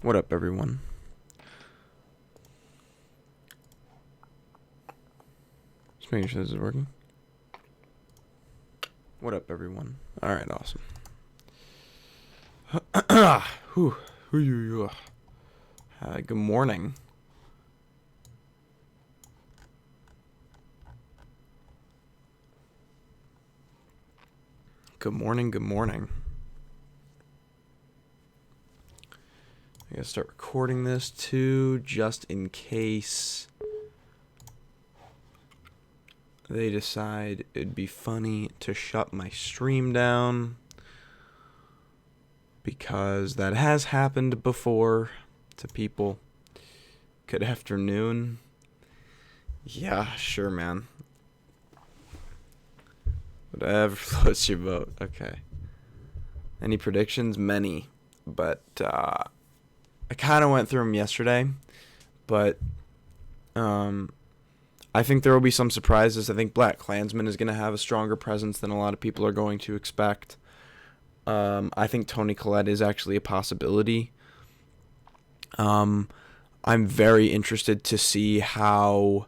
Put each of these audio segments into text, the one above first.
What up, everyone? Just making sure this is working. What up, everyone? Alright, awesome. Whew. Good morning. Good morning. I gotta start recording this too, just in case they decide it'd be funny to shut my stream down, because that has happened before to people. Good afternoon. Yeah, sure, man. Whatever floats your boat. Okay. Any predictions? Many. But, I kind of went through them yesterday. But, I think there will be some surprises. I think BlacKkKlansman is going to have a stronger presence than a lot of people are going to expect. I think Toni Collette is actually a possibility. I'm very interested to see how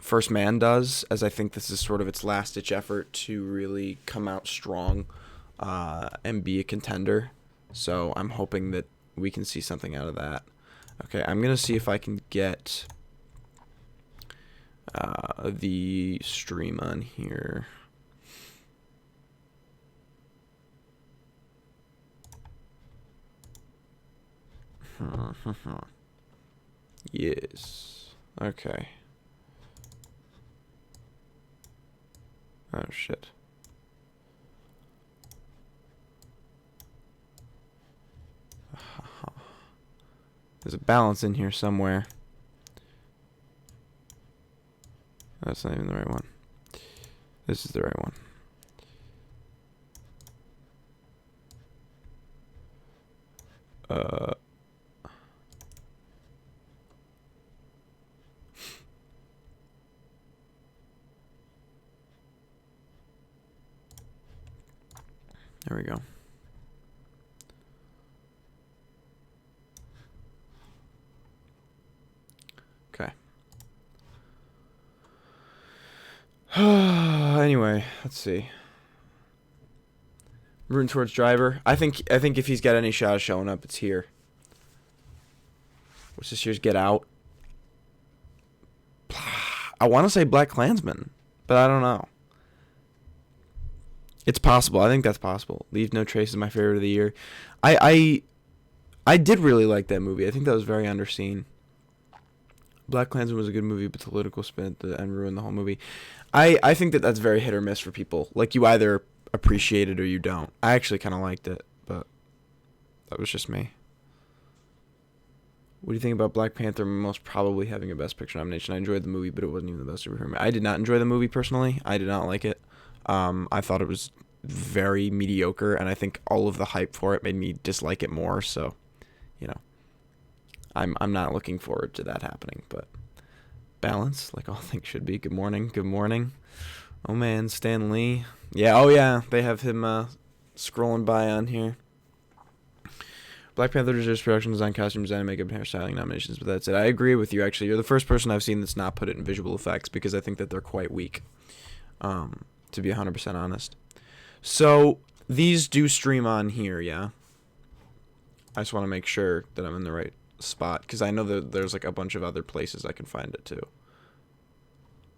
First Man does, as I think this is sort of its last-ditch effort to really come out strong and be a contender. So I'm hoping that we can see something out of that. Okay, I'm going to see if I can get the stream on here. Yes. Okay. Oh, shit. There's a balance in here somewhere. That's not even the right one. This is the right one. There we go. Okay. Anyway, let's see. I'm rooting towards Driver. I think if he's got any shot of showing up, it's here. What's this year's Get Out? I want to say BlacKkKlansman, but I don't know. It's possible. I think that's possible. Leave No Trace is my favorite of the year. I did really like that movie. I think that was very underseen. BlacKkKlansman was a good movie, but the political spin at the end ruined the whole movie. I think that that's very hit or miss for people. Like, you either appreciate it or you don't. I actually kind of liked it, but that was just me. What do you think about Black Panther most probably having a Best Picture nomination? I enjoyed the movie, but it wasn't even the best superhero movie. I did not enjoy the movie personally. I did not like it. I thought it was very mediocre, and I think all of the hype for it made me dislike it more. So, you know, I'm not looking forward to that happening. But balance, like all things should be. Good morning. Oh man, Stan Lee. Yeah. Oh yeah, they have him scrolling by on here. Black Panther deserves production design, costume design, makeup, and hairstyling nominations, but that's it. I agree with you, actually. You're the first person I've seen that's not put it in visual effects, because I think that they're quite weak, to be 100% honest. So, these do stream on here, yeah? I just want to make sure that I'm in the right spot, because I know that there's, like, a bunch of other places I can find it, too.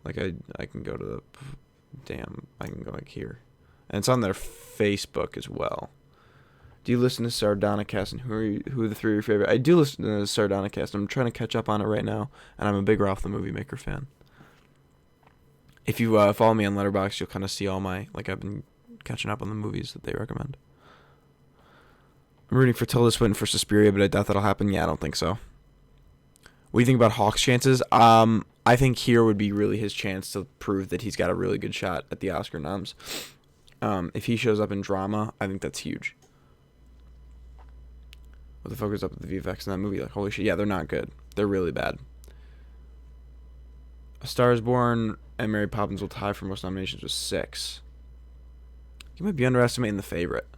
Like, I can go to the... I can go, like, here. And it's on their Facebook as well. Do you listen to Sardonicast, and who are the three of your favorite? I do listen to Sardonicast. I'm trying to catch up on it right now, and I'm a big Ralph the Movie Maker fan. If you follow me on Letterboxd, you'll kind of see all my, like, I've been catching up on the movies that they recommend. I'm rooting for Tilda Swinton for Suspiria, but I doubt that'll happen. Yeah, I don't think so. What do you think about Hawk's chances? I think here would be really his chance to prove that he's got a really good shot at the Oscar noms. If he shows up in drama, I think that's huge. What the fuck is up with the VFX in that movie? Like, holy shit. Yeah, they're not good. They're really bad. A Star is Born and Mary Poppins will tie for most nominations with 6. You might be underestimating The Favorite.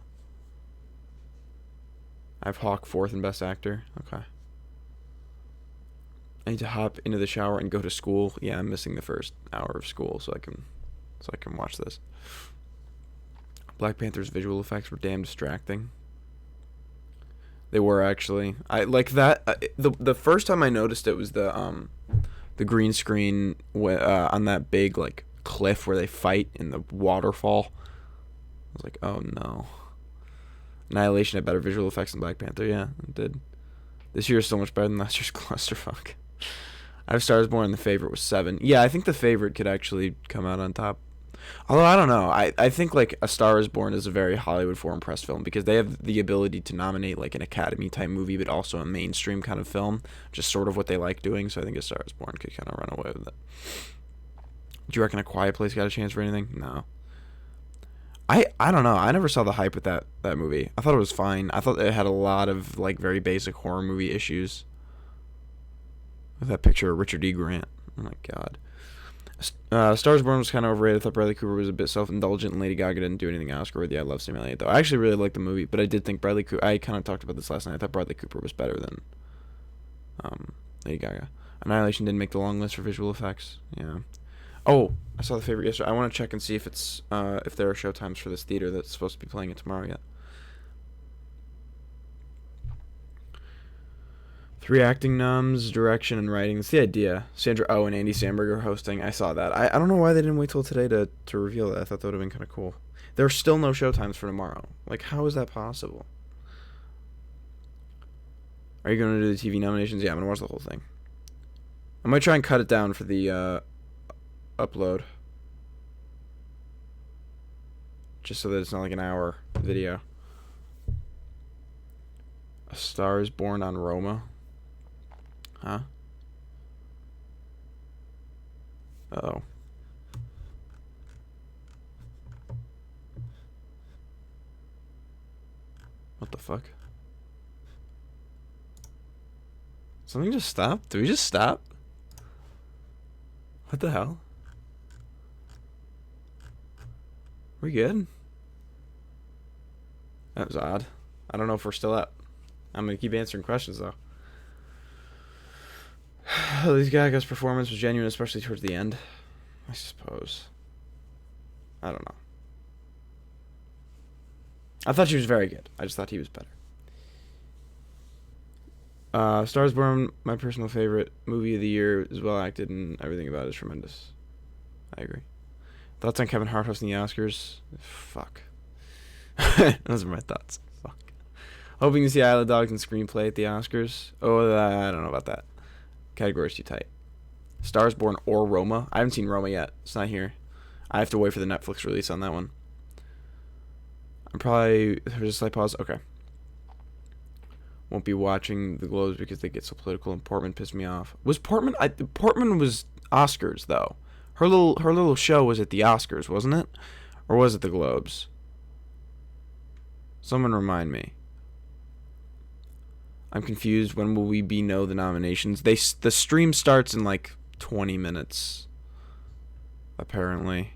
I have Hawk fourth in Best Actor. Okay. I need to hop into the shower and go to school. Yeah, I'm missing the first hour of school so I can watch this. Black Panther's visual effects were damn distracting. They were actually. I like that. The first time I noticed it was the green screen on that big like cliff where they fight in the waterfall. I was like, oh no. Annihilation had better visual effects than Black Panther. Yeah, it did. This year is so much better than last year's clusterfuck. I have Stars Born. The favorite was 7. Yeah, I think the favorite could actually come out on top. Although I don't know, I think like A Star Is Born is a very Hollywood Foreign Press film because they have the ability to nominate like an Academy type movie, but also a mainstream kind of film, just sort of what they like doing. So I think A Star Is Born could kind of run away with it. Do you reckon A Quiet Place got a chance for anything? No. I don't know. I never saw the hype with that movie. I thought it was fine. I thought it had a lot of like very basic horror movie issues. With that picture of Richard E. Grant. Oh my god. Stars Born was kind of overrated. I thought Bradley Cooper was a bit self-indulgent, and Lady Gaga didn't do anything Oscar-worthy. I love Simulated, though. I actually really liked the movie, but I did think Bradley Cooper... I kind of talked about this last night. I thought Bradley Cooper was better than Lady Gaga. Annihilation didn't make the long list for visual effects. Yeah. Oh, I saw the favorite yesterday. I want to check and see if it's if there are showtimes for this theater that's supposed to be playing it tomorrow yet. 3 acting noms, direction, and writing. That's the idea. Sandra Oh and Andy Samberg are hosting. I saw that. I don't know why they didn't wait till today to reveal that. I thought that would have been kind of cool. There are still no showtimes for tomorrow. Like, how is that possible? Are you going to do the TV nominations? Yeah, I'm going to watch the whole thing. I might try and cut it down for the upload. Just so that it's not like an hour video. A Star Is Born on Roma. Huh? Uh-oh. What the fuck? Something just stopped? Did we just stop? What the hell? We good? That was odd. I don't know if we're still up. I'm gonna keep answering questions though. Lady Gaga's performance was genuine, especially towards the end. I suppose. I don't know. I thought she was very good. I just thought he was better. Stars Born, my personal favorite movie of the year, is well acted and everything about it is tremendous. I agree. Thoughts on Kevin Hart hosting the Oscars? Fuck. Those are my thoughts. Fuck. Hoping to see Isle of Dogs and Screenplay at the Oscars. Oh, I don't know about that. Category's too tight. Stars Born or Roma. I haven't seen Roma yet. It's not here. I have to wait for the Netflix release on that one. I'm probably... There's a slight pause. Okay. Won't be watching the Globes because they get so political, and Portman pissed me off. Was Portman... Portman was Oscars, though. Her little show was at the Oscars, wasn't it? Or was it the Globes? Someone remind me. I'm confused. When will we know the nominations? The stream starts in like 20 minutes. Apparently.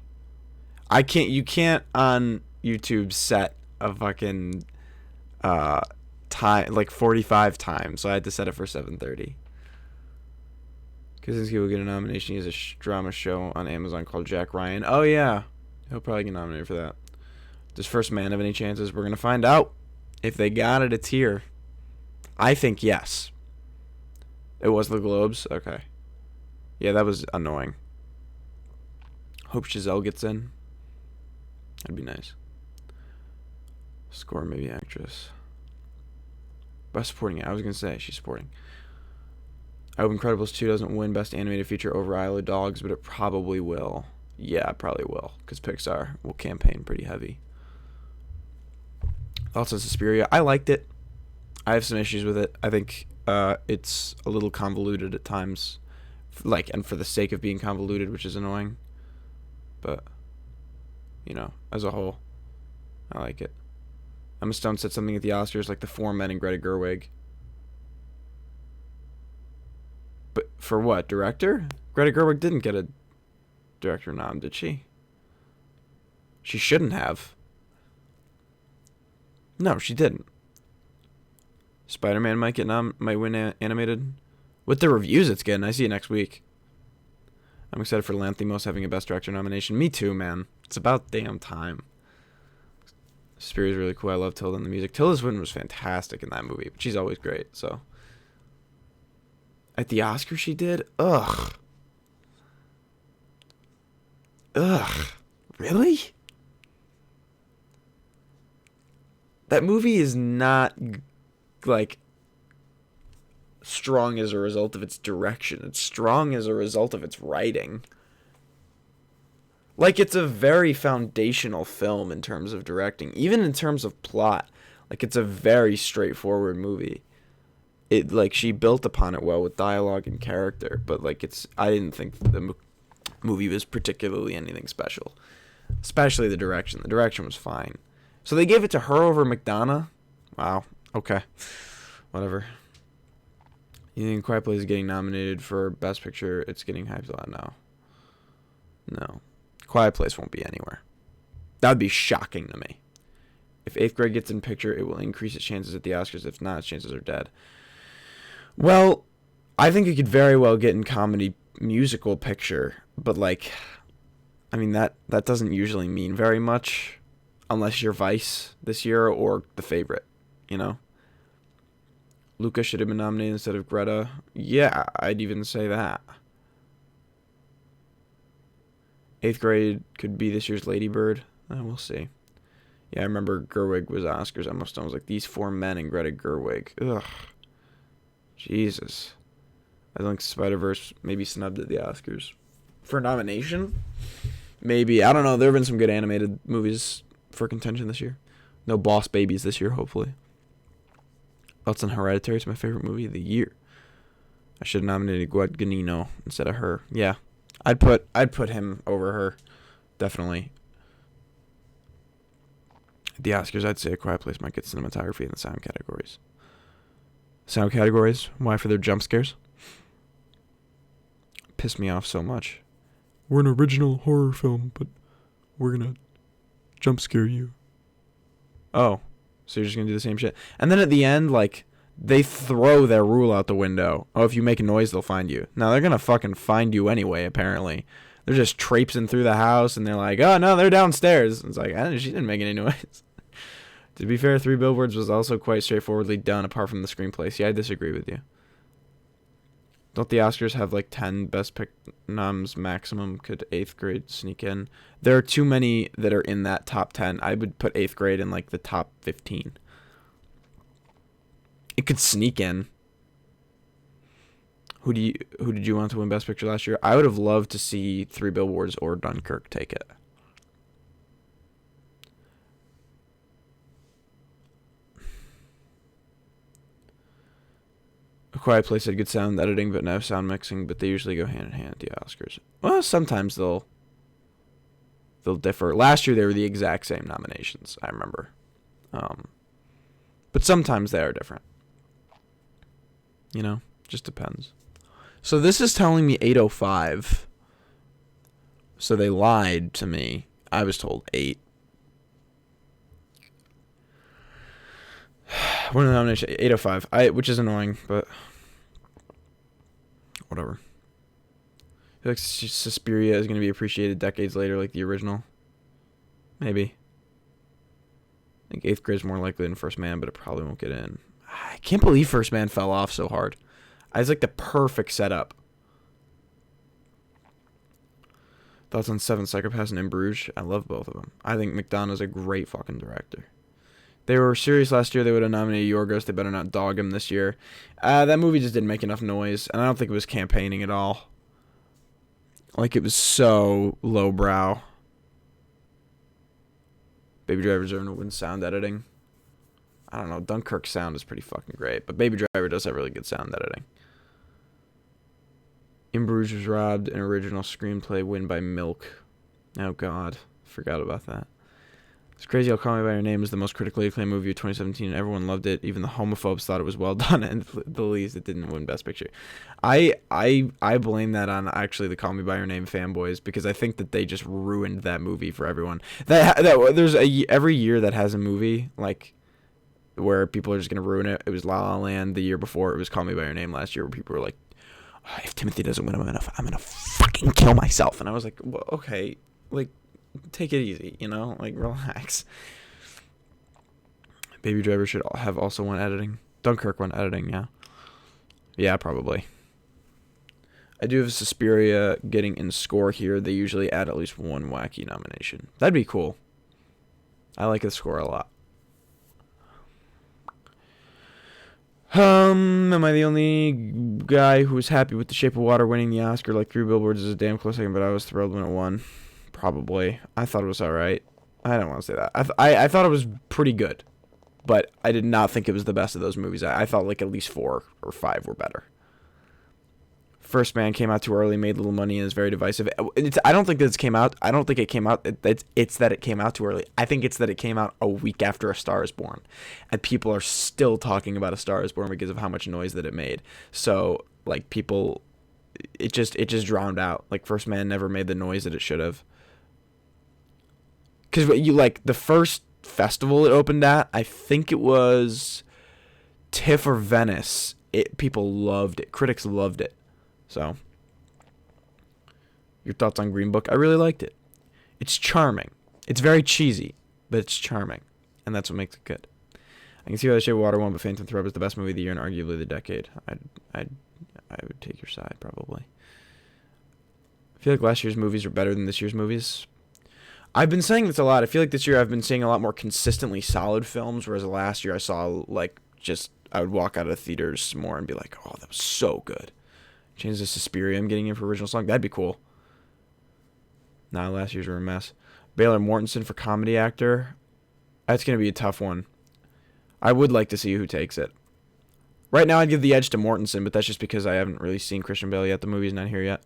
You can't on YouTube set a fucking time like 45 times, so I had to set it for 7:30. Kaczynski will get a nomination. He has a drama show on Amazon called Jack Ryan. Oh yeah, he'll probably get nominated for that. Does First Man have any chances? We're gonna find out. If they got it, it's here. I think yes. It was the Globes? Okay. Yeah, that was annoying. Hope Giselle gets in. That'd be nice. Score, maybe actress. Best supporting. I was going to say, she's supporting. I hope Incredibles 2 doesn't win Best Animated Feature over Isle of Dogs, but it probably will. Yeah, it probably will, because Pixar will campaign pretty heavy. Thoughts on Suspiria? I liked it. I have some issues with it. I think it's a little convoluted at times, and for the sake of being convoluted, which is annoying. But as a whole, I like it. Emma Stone said something at the Oscars like The Four Men and Greta Gerwig. But for what? Director? Greta Gerwig didn't get a director nom, did she? She shouldn't have. No, she didn't. Spider-Man might win animated. With the reviews it's getting, I see it next week. I'm excited for Lanthimos having a Best Director nomination. Me too, man. It's about damn time. Suspiria is really cool. I love Tilda and the music. Tilda Swinton was fantastic in that movie, but she's always great. So at the Oscars she did. Ugh. Really? That movie is not like strong as a result of its direction. It's strong as a result of its writing. Like, it's a very foundational film in terms of directing, even in terms of plot. Like, it's a very straightforward movie. It, like, she built upon it well with dialogue and character, but, like, I didn't think the movie was particularly anything special. Especially the direction. The direction was fine. So they gave it to her over McDonough? Wow. Okay. Whatever. You think Quiet Place is getting nominated for Best Picture? It's getting hyped a lot now. No. Quiet Place won't be anywhere. That would be shocking to me. If 8th grade gets in picture, it will increase its chances at the Oscars. If not, its chances are dead. Well, I think it could very well get in comedy musical picture, but like, I mean, that doesn't usually mean very much unless you're Vice this year or The Favorite, you know? Luca should have been nominated instead of Greta. Yeah, I'd even say that. 8th grade could be this year's Lady Bird. We'll see. Yeah, I remember Gerwig was Oscars. I was like, these four men and Greta Gerwig. Ugh. Jesus. I think Spider-Verse maybe snubbed at the Oscars. For nomination? Maybe. I don't know. There have been some good animated movies for contention this year. No Boss Babies this year, hopefully. Thoughts on Hereditary? It's my favorite movie of the year. I should have nominated Guadagnino instead of her. Yeah. I'd put him over her. Definitely. At the Oscars, I'd say A Quiet Place might get cinematography in the sound categories. Sound categories? Why? For their jump scares? Pissed me off so much. We're an original horror film, but we're gonna jump scare you. Oh. So you're just gonna do the same shit. And then at the end, like, they throw their rule out the window. Oh, if you make a noise, they'll find you. Now, they're gonna fucking find you anyway, apparently. They're just traipsing through the house, and they're like, oh, no, they're downstairs. It's like, she didn't make any noise. To be fair, 3 Billboards was also quite straightforwardly done, apart from the screenplay. See, I disagree with you. Don't the Oscars have, like, 10 Best Pick noms maximum? Could 8th grade sneak in? There are too many that are in that top 10. I would put 8th grade in, like, the top 15. It could sneak in. Who did you want to win Best Picture last year? I would have loved to see 3 Billboards or Dunkirk take it. A Quiet Place had good sound editing, but no sound mixing. But they usually go hand in hand at the Oscars. Well, sometimes they'll differ. Last year they were the exact same nominations. I remember, but sometimes they are different. You know, just depends. So this is telling me 8:05. So they lied to me. I was told 8. One of the nominations, 8:05. Which is annoying, but whatever. I feel like Suspiria is going to be appreciated decades later, like the original. Maybe. I think 8th grade is more likely than First Man, but it probably won't get in. I can't believe First Man fell off so hard. It's like the perfect setup. Thoughts on 7 Psychopaths and In Bruges? I love both of them. I think McDonough's a great fucking director. They were serious last year. They would have nominated Yorgos. They better not dog him this year. That movie just didn't make enough noise, and I don't think it was campaigning at all. Like, it was so lowbrow. Baby Driver's earned to win sound editing. I don't know. Dunkirk's sound is pretty fucking great, but Baby Driver does have really good sound editing. In Bruges was robbed an original screenplay win by Milk. Oh, God. Forgot about that. It's crazy how Call Me By Your Name is the most critically acclaimed movie of 2017, and everyone loved it. Even the homophobes thought it was well done, and the least it didn't win Best Picture. I blame that on actually the Call Me By Your Name fanboys, because I think that they just ruined that movie for everyone. There's every year that has a movie, like, where people are just gonna ruin it. It was La La Land the year before. It was Call Me by Your Name last year, where people were like, oh, if Timothy doesn't win, I'm gonna fucking kill myself. And I was like, well, okay, like, take it easy, you know, like, relax. Baby Driver should have also won editing. Dunkirk won editing, yeah. Yeah, probably. I do have Suspiria getting in score here. They usually add at least one wacky nomination. That'd be cool. I like the score a lot. Am I the only guy who was happy with The Shape of Water winning the Oscar? Like, Three Billboards is a damn close second, but I was thrilled when it won. Probably. I thought it was alright. I don't want to say that. I thought it was pretty good. But I did not think it was the best of those movies. I thought like at least 4 or 5 were better. First Man came out too early, made little money, and is very divisive. I don't think that it came out. I don't think it came out. It's that it came out too early. I think it's that it came out a week after A Star Is Born, and people are still talking about A Star Is Born because of how much noise that it made. So like people, it just drowned out. Like First Man never made the noise that it should have. Because you like the first festival it opened at, I think it was TIFF or Venice. People loved it. Critics loved it. So, your thoughts on Green Book? I really liked it. It's charming. It's very cheesy, but it's charming, and that's what makes it good. I can see why The Shape of Water won, but Phantom Thread was the best movie of the year and arguably the decade. I would take your side probably. I feel like last year's movies are better than this year's movies. I've been saying this a lot. I feel like this year I've been seeing a lot more consistently solid films, whereas last year I saw, like, just, I would walk out of the theaters more and be like, oh, that was so good. Change the Suspiria I'm getting in for original song. That'd be cool. Nah, last year's were a mess. Baylor Mortensen for comedy actor. That's going to be a tough one. I would like to see who takes it. Right now I'd give the edge to Mortensen, but that's just because I haven't really seen Christian Bale yet. The movie's not here yet.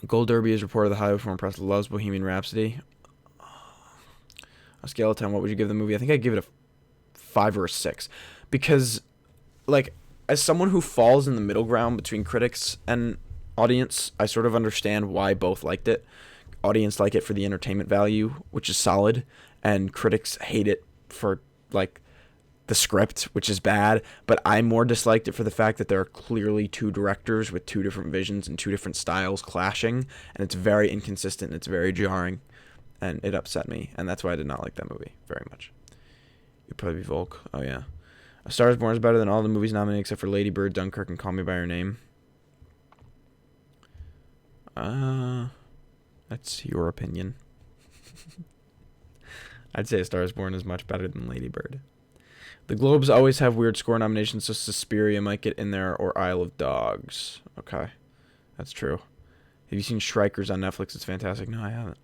Gold Derby is reported the Hollywood Foreign Press loves Bohemian Rhapsody. A scale of 10, what would you give the movie? I think I'd give it a 5 or a 6. Because, like, as someone who falls in the middle ground between critics and audience, I sort of understand why both liked it. Audience like it for the entertainment value, which is solid, and critics hate it for, like, the script, which is bad, but I more disliked it for the fact that there are clearly 2 directors with 2 different visions and 2 different styles clashing, and it's very inconsistent, and it's very jarring, and it upset me, and that's why I did not like that movie very much. You'd probably be Volk. Oh, yeah. A Star Is Born is better than all the movies nominated except for Lady Bird, Dunkirk, and Call Me By Your Name. That's your opinion. I'd say A Star Is Born is much better than Lady Bird. The Globes always have weird score nominations, so Suspiria might get in there, or Isle of Dogs. Okay. That's true. Have you seen Strikers on Netflix? It's fantastic. No, I haven't.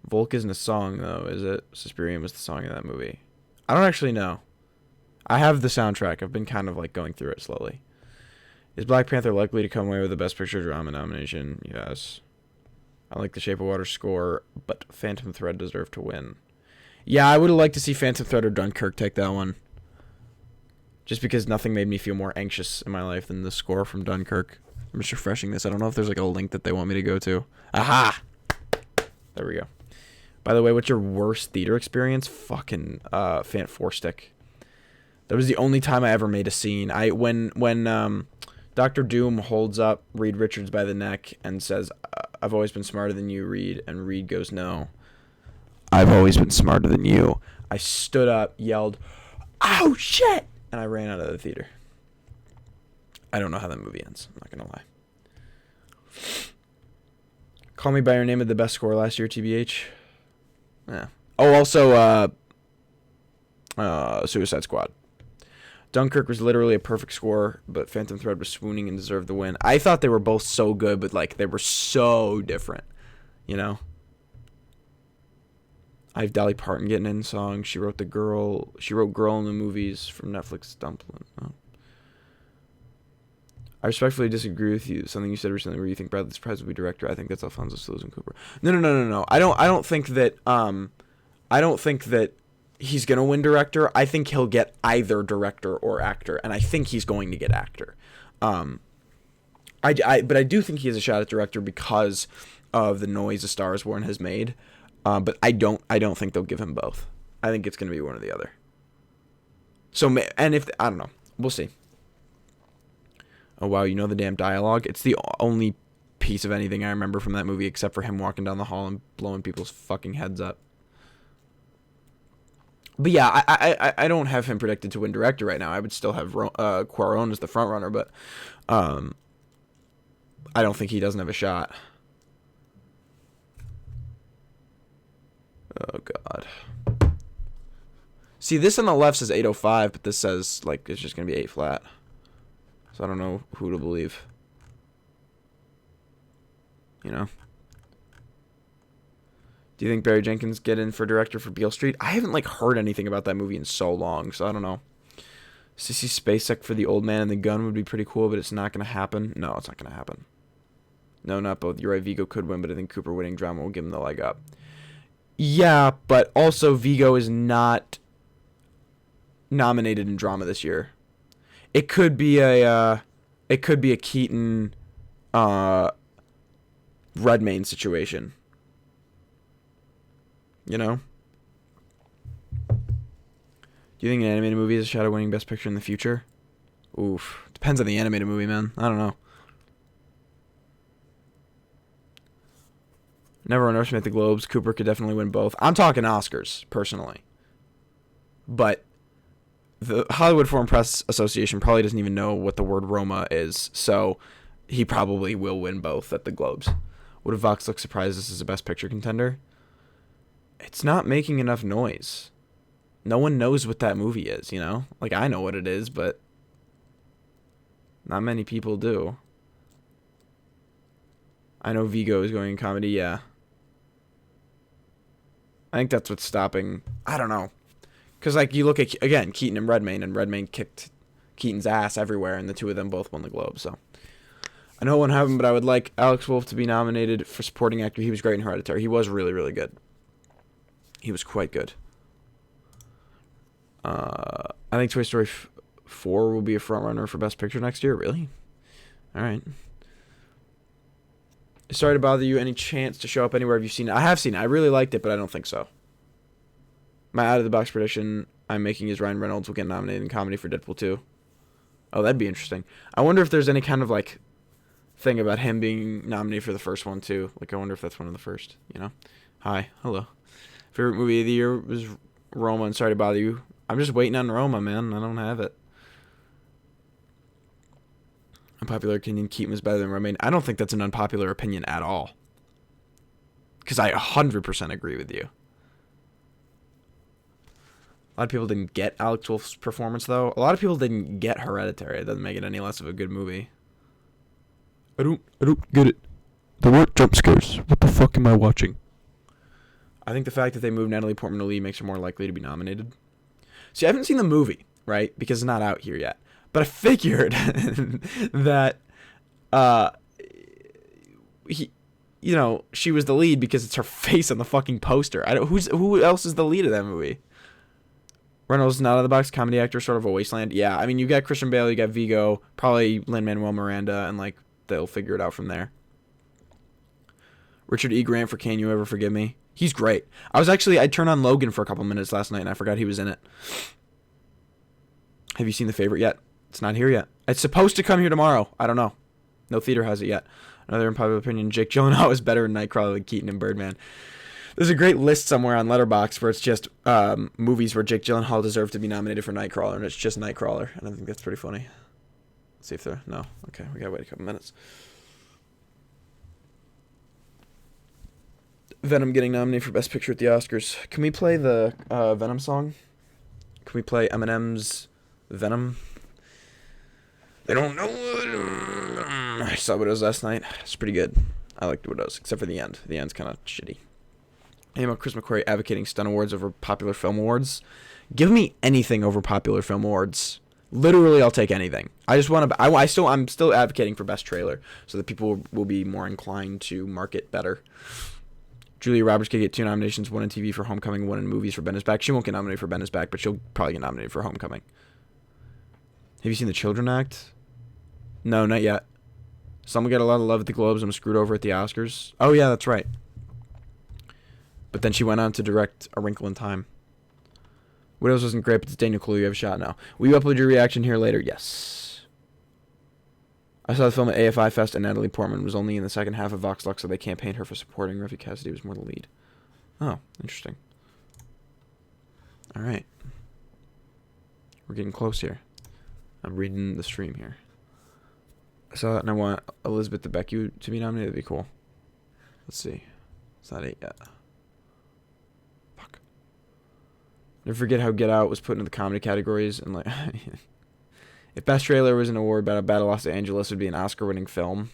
Volk isn't a song, though, is it? Suspiria was the song in that movie. I don't actually know. I have the soundtrack. I've been kind of, like, going through it slowly. Is Black Panther likely to come away with the Best Picture drama nomination? Yes. I like the Shape of Water score, but Phantom Thread deserved to win. Yeah, I would have liked to see Phantom Thread or Dunkirk take that one. Just because nothing made me feel more anxious in my life than the score from Dunkirk. I'm just refreshing this. I don't know if there's like a link that they want me to go to. Aha! There we go. By the way, what's your worst theater experience? Fucking Fant 4-stick. That was the only time I ever made a scene. When Dr. Doom holds up Reed Richards by the neck and says, I've always been smarter than you, Reed. And Reed goes, no. I've always been smarter than you. I stood up, yelled, oh, shit! And I ran out of the theater. I don't know how that movie ends. I'm not going to lie. Call Me By Your Name had the best score last year, TBH. Yeah. Oh, also, Suicide Squad. Dunkirk was literally a perfect score, but Phantom Thread was swooning and deserved the win. I thought they were both so good, but, like, they were so different, you know? I have Dolly Parton getting in songs. She wrote Girl in the Movies from Netflix Dumpling. Oh. I respectfully disagree with you. Something you said recently where you think Bradley Surprise will be director. I think that's Alfonso Sousa Cooper. No. I don't think that he's gonna win director. I think he'll get either director or actor, and I think he's going to get actor. But I do think he has a shot at director because of the noise A Star Is Born has made. But I don't think they'll give him both. I think it's going to be one or the other. So, and if, I don't know. We'll see. Oh, wow, you know the damn dialogue? It's the only piece of anything I remember from that movie except for him walking down the hall and blowing people's fucking heads up. But yeah, I don't have him predicted to win director right now. I would still have Cuarón as the front runner, but I don't think he doesn't have a shot. Oh god. See, this on the left says 805, but this says like it's just gonna be 8 flat. So I don't know who to believe. You know. Do you think Barry Jenkins get in for director for Beale Street? I haven't like heard anything about that movie in so long, so I don't know. Sissy Spacek for The Old Man and the Gun would be pretty cool, but it's not gonna happen. No, it's not gonna happen. No, not both. You're right, Vigo could win, but I think Cooper winning drama will give him the leg up. Yeah, but also Vigo is not nominated in drama this year. It could be a Keaton Redmayne situation. You know? Do you think an animated movie is a shot at winning Best Picture in the future? Oof. Depends on the animated movie, man. I don't know. Never underestimate the Globes. Cooper could definitely win both. I'm talking Oscars, personally. But the Hollywood Foreign Press Association probably doesn't even know what the word Roma is, so he probably will win both at the Globes. Would Vox look surprised this is a Best Picture contender? It's not making enough noise. No one knows what that movie is, you know? Like, I know what it is, but not many people do. I know Vigo is going in comedy, yeah. I think that's what's stopping. I don't know. Because, like, you look at, again, Keaton and Redmayne kicked Keaton's ass everywhere, and the two of them both won the Globe, so. I know it won't happen, but I would like Alex Wolff to be nominated for supporting actor. He was great in Hereditary. He was really, really good. He was quite good. I think Toy Story 4 will be a frontrunner for Best Picture next year. Really? All right. Sorry to bother you. Any chance to show up anywhere? Have you seen it? I have seen it. I really liked it, but I don't think so. My out-of-the-box prediction I'm making is Ryan Reynolds will get nominated in comedy for Deadpool 2. Oh, that'd be interesting. I wonder if there's any kind of, like, thing about him being nominated for the first one, too. Like, I wonder if that's one of the first, you know? Hi. Hello. Favorite movie of the year was Roma, and sorry to bother you. I'm just waiting on Roma, man. I don't have it. Unpopular opinion, Keaton was better than Redmayne. I don't think that's an unpopular opinion at all. Because I 100% agree with you. A lot of people didn't get Alex Wolff's performance, though. A lot of people didn't get Hereditary. It doesn't make it any less of a good movie. I don't get it. There weren't jump scares. What the fuck am I watching? I think the fact that they moved Natalie Portman to lead makes her more likely to be nominated. See, I haven't seen the movie, right? Because it's not out here yet. But I figured that she was the lead because it's her face on the fucking poster. Who else is the lead of that movie? Reynolds, not out of the box, comedy actor, sort of a wasteland. Yeah, I mean, you got Christian Bale, you got Vigo, probably Lin-Manuel Miranda, and like they'll figure it out from there. Richard E. Grant for Can You Ever Forgive Me? He's great. I turned on Logan for a couple minutes last night and I forgot he was in it. Have you seen The Favorite yet? It's not here yet. It's supposed to come here tomorrow. I don't know. No theater has it yet. Another unpopular opinion, Jake Gyllenhaal is better in Nightcrawler than Keaton and Birdman. There's a great list somewhere on Letterboxd where it's just movies where Jake Gyllenhaal deserved to be nominated for Nightcrawler, and it's just Nightcrawler. And I think that's pretty funny. Let's see if they're... No. Okay, we gotta wait a couple minutes. Venom getting nominated for Best Picture at the Oscars. Can we play the Venom song? Can we play Eminem's Venom? They don't know what... I saw what it was last night. It's pretty good. I liked what it was, except for the end. The end's kind of shitty. Hey, about Chris McQuarrie advocating stunt awards over popular film awards. Give me anything over popular film awards. Literally, I'll take anything. I just want to... I'm still advocating for Best Trailer, so that people will be more inclined to market better. Julia Roberts could get 2 nominations, 1 in TV for Homecoming, 1 in movies for Ben is Back. She won't get nominated for Ben is Back, but she'll probably get nominated for Homecoming. Have you seen The Children Act? No, not yet. Some will get a lot of love at the Globes. I'm screwed over at the Oscars. Oh, yeah, that's right. But then she went on to direct A Wrinkle in Time. Widows wasn't great, but it's Daniel Kaluuya. You have a shot now. Will you upload your reaction here later? Yes. I saw the film at AFI Fest, and Natalie Portman was only in the second half of Vox Lux, so they campaigned her for supporting. Ruffy Cassidy was more the lead. Oh, interesting. All right. We're getting close here. I'm reading the stream here. I saw it, and I want Elizabeth Debicki to be nominated. That'd be cool. Let's see. It's not 8 yet. Fuck. Never forget how Get Out was put into the comedy categories, and like, if Best Trailer was an award about a Battle Los Angeles, it would be an Oscar-winning film.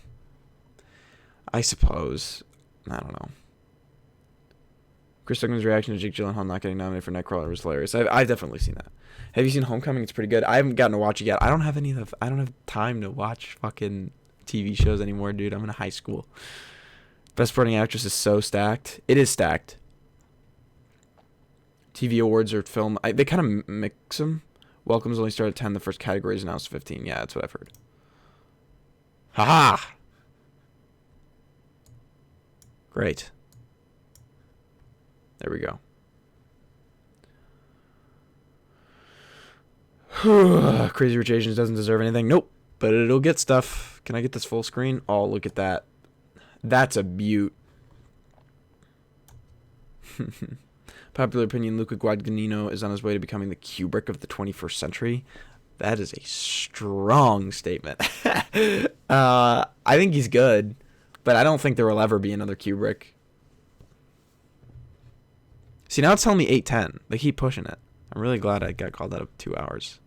I suppose. I don't know. Chris Stuckman's reaction to Jake Gyllenhaal not getting nominated for Nightcrawler was hilarious. I've definitely seen that. Have you seen Homecoming? It's pretty good. I haven't gotten to watch it yet. I don't have time to watch fucking TV shows anymore, dude. I'm in high school. Best Supporting Actress is so stacked. It is stacked. TV awards or film, they kind of mix them. Welcomes only start at 10. The first category is announced 15. Yeah, that's what I've heard. Haha! Great. There we go. Crazy Rich Asians doesn't deserve anything. Nope. But it'll get stuff. Can I get this full screen? Oh, look at that. That's a beaut. Popular opinion, Luca Guadagnino is on his way to becoming the Kubrick of the 21st century. That is a strong statement. I think he's good, but I don't think there will ever be another Kubrick. See, now it's telling me 8:10. They keep pushing it. I'm really glad I got called out of 2 hours.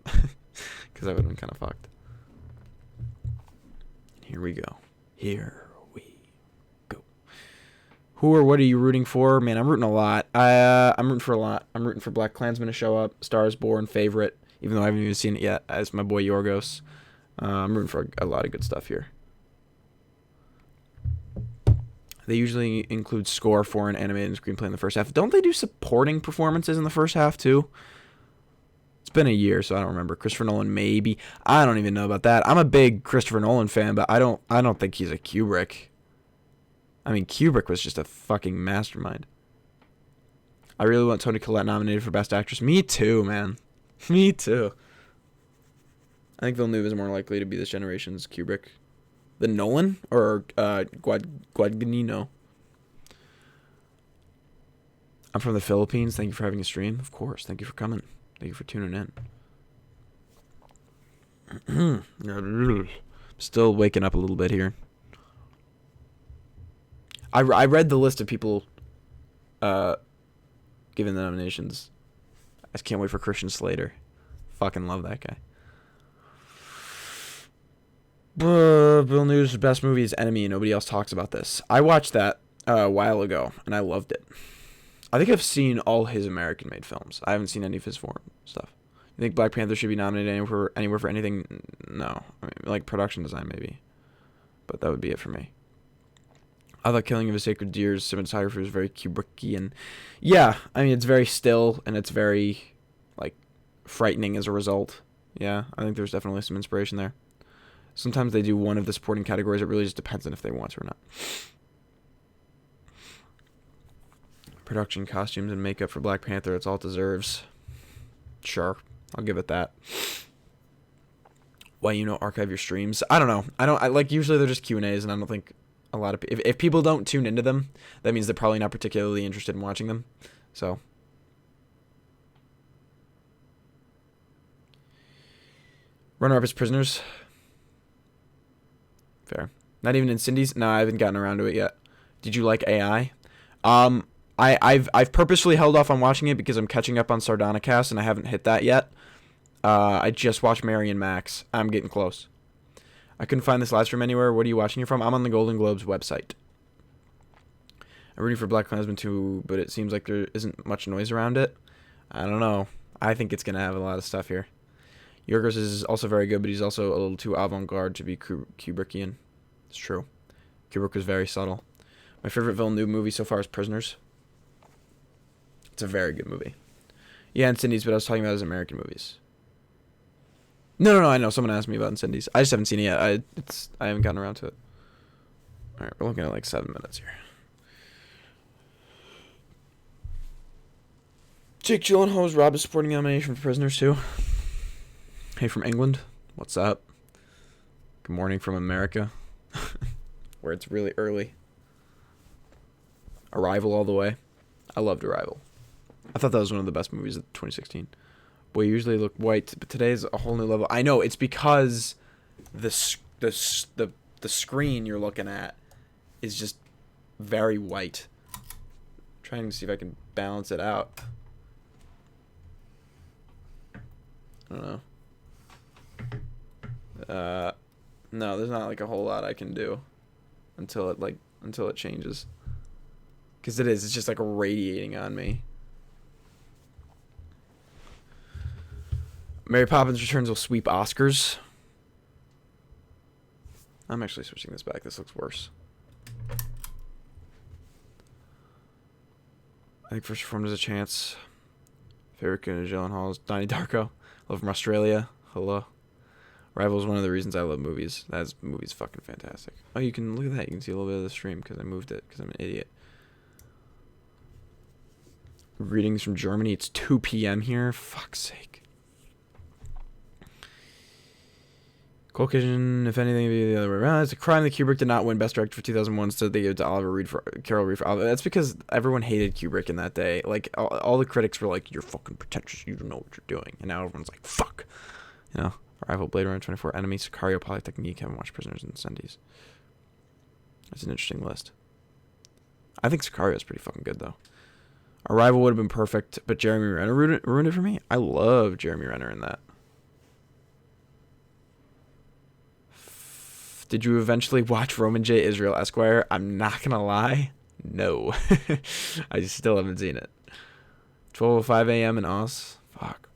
Because I would have been kind of fucked. Here we go. Here we go. Who or what are you rooting for? Man, I'm rooting a lot. I'm rooting for a lot. I'm rooting for Black Klansman to show up. Stars Born, favorite. Even though I haven't even seen it yet. As my boy Yorgos. I'm rooting for a lot of good stuff here. They usually include score for an animated and screenplay in the first half. Don't they do supporting performances in the first half too? It's been a year, so I don't remember. Christopher Nolan, maybe. I don't even know about that. I'm a big Christopher Nolan fan, but I don't think he's a Kubrick. I mean, Kubrick was just a fucking mastermind. I really want Toni Collette nominated for Best Actress. Me too, man. Me too. I think Villeneuve is more likely to be this generation's Kubrick. The Nolan or Guadagnino? I'm from the Philippines. Thank you for having a stream. Of course. Thank you for coming. Thank you for tuning in. Still waking up a little bit here. I read the list of people given the nominations. I just can't wait for Christian Slater. Fucking love that guy. Bill News' best movie is Enemy. Nobody else talks about this. I watched that a while ago, and I loved it. I think I've seen all his American-made films. I haven't seen any of his foreign stuff. You think Black Panther should be nominated anywhere for anything? No. I mean, like production design, maybe. But that would be it for me. I thought Killing of a Sacred Deer's cinematography was very Kubrickian. Yeah, I mean, it's very still, and it's very, like, frightening as a result. Yeah, I think there's definitely some inspiration there. Sometimes they do one of the supporting categories. It really just depends on if they want to or not. Production, costumes, and makeup for Black Panther. It's all it deserves. Sure. I'll give it that. Why archive your streams? I don't know. I like usually they're just Q&As, and I don't think a lot of people... If people don't tune into them, that means they're probably not particularly interested in watching them. So... Runner-up is Prisoners. Fair. Not even in Cindy's? No, I haven't gotten around to it yet. Did you like AI? I've purposely held off on watching it because I'm catching up on Sardonicast and I haven't hit that yet. I just watched Mary and Max. I'm getting close. I couldn't find this live stream anywhere. What are you watching it from? I'm on the Golden Globes website. I'm rooting for Black Klansman too, but it seems like there isn't much noise around it. I don't know. I think it's going to have a lot of stuff here. Yorgos is also very good, but he's also a little too avant-garde to be Kubrickian. It's true. Kubrick was very subtle. My favorite Villeneuve movie so far is Prisoners. It's a very good movie. Yeah, Incendies, but I was talking about his American movies. No, I know. Someone asked me about Incendies. I just haven't seen it yet. I haven't gotten around to it. All right, we're looking at like 7 minutes here. Jake Gyllenhaal's Rob is supporting nomination for Prisoners too. Hey from England, what's up? Good morning from America, where it's really early. Arrival all the way. I loved Arrival. I thought that was one of the best movies of 2016. Boy, usually look white, but today's a whole new level. I know, it's because the screen you're looking at is just very white. I'm trying to see if I can balance it out. I don't know. No, there's not like a whole lot I can do until it changes. Because it's just like radiating on me. Mary Poppins Returns will sweep Oscars. I'm actually switching this back. This looks worse. I think First Reformed has a chance. Favorite Gyllenhaal Gyllenhaal's Donnie Darko. Love from Australia. Hello. Arrival is one of the reasons I love movies. That movie's fucking fantastic. Oh, you can look at that. You can see a little bit of the stream because I moved it because I'm an idiot. Greetings from Germany. It's 2 p.m. here. Fuck's sake. Caucasian, if anything, be the other way around. It's a crime that Kubrick did not win Best Director for 2001, so they gave it to Carol Reed for Oliver. That's because everyone hated Kubrick in that day. Like, all the critics were like, you're fucking pretentious, you don't know what you're doing. And now everyone's like, fuck. You know? Arrival, Blade Runner 24, Enemy, Sicario, Polytechnique, haven't watched Prisoners and Incendies. That's an interesting list. I think Sicario is pretty fucking good, though. Arrival would have been perfect, but Jeremy Renner ruined it for me. I love Jeremy Renner in that. Did you eventually watch Roman J. Israel Esquire? I'm not gonna lie, no. I still haven't seen it. 12:05 a.m. in Oz. Fuck.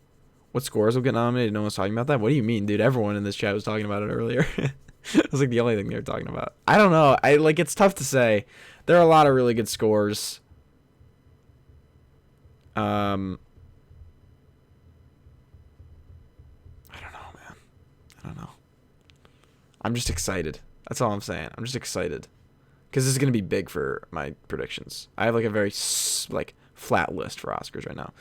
What scores will get nominated? No one's talking about that? What do you mean, dude? Everyone in this chat was talking about it earlier. It was like the only thing they were talking about. I don't know. It's tough to say. There are a lot of really good scores. I don't know, man. I don't know. I'm just excited. That's all I'm saying. I'm just excited. Because this is going to be big for my predictions. I have like a very flat list for Oscars right now.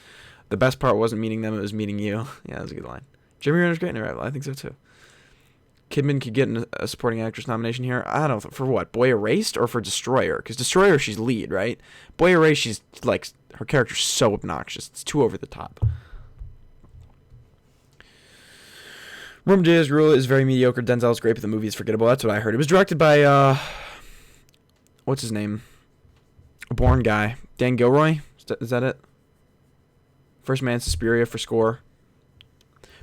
The best part wasn't meeting them, it was meeting you. Yeah, that was a good line. Jeremy Renner's great in Arrival. I think so too. Kidman could get a supporting actress nomination here. I don't know. For what? Boy Erased or for Destroyer? Because Destroyer, she's lead, right? Boy Erased, she's like, her character's so obnoxious. It's too over the top. Roman J. Israel is very mediocre. Denzel's great, but the movie is forgettable. That's what I heard. It was directed by, what's his name? A Bourne guy. Dan Gilroy? Is that it? First Man, Suspiria for score.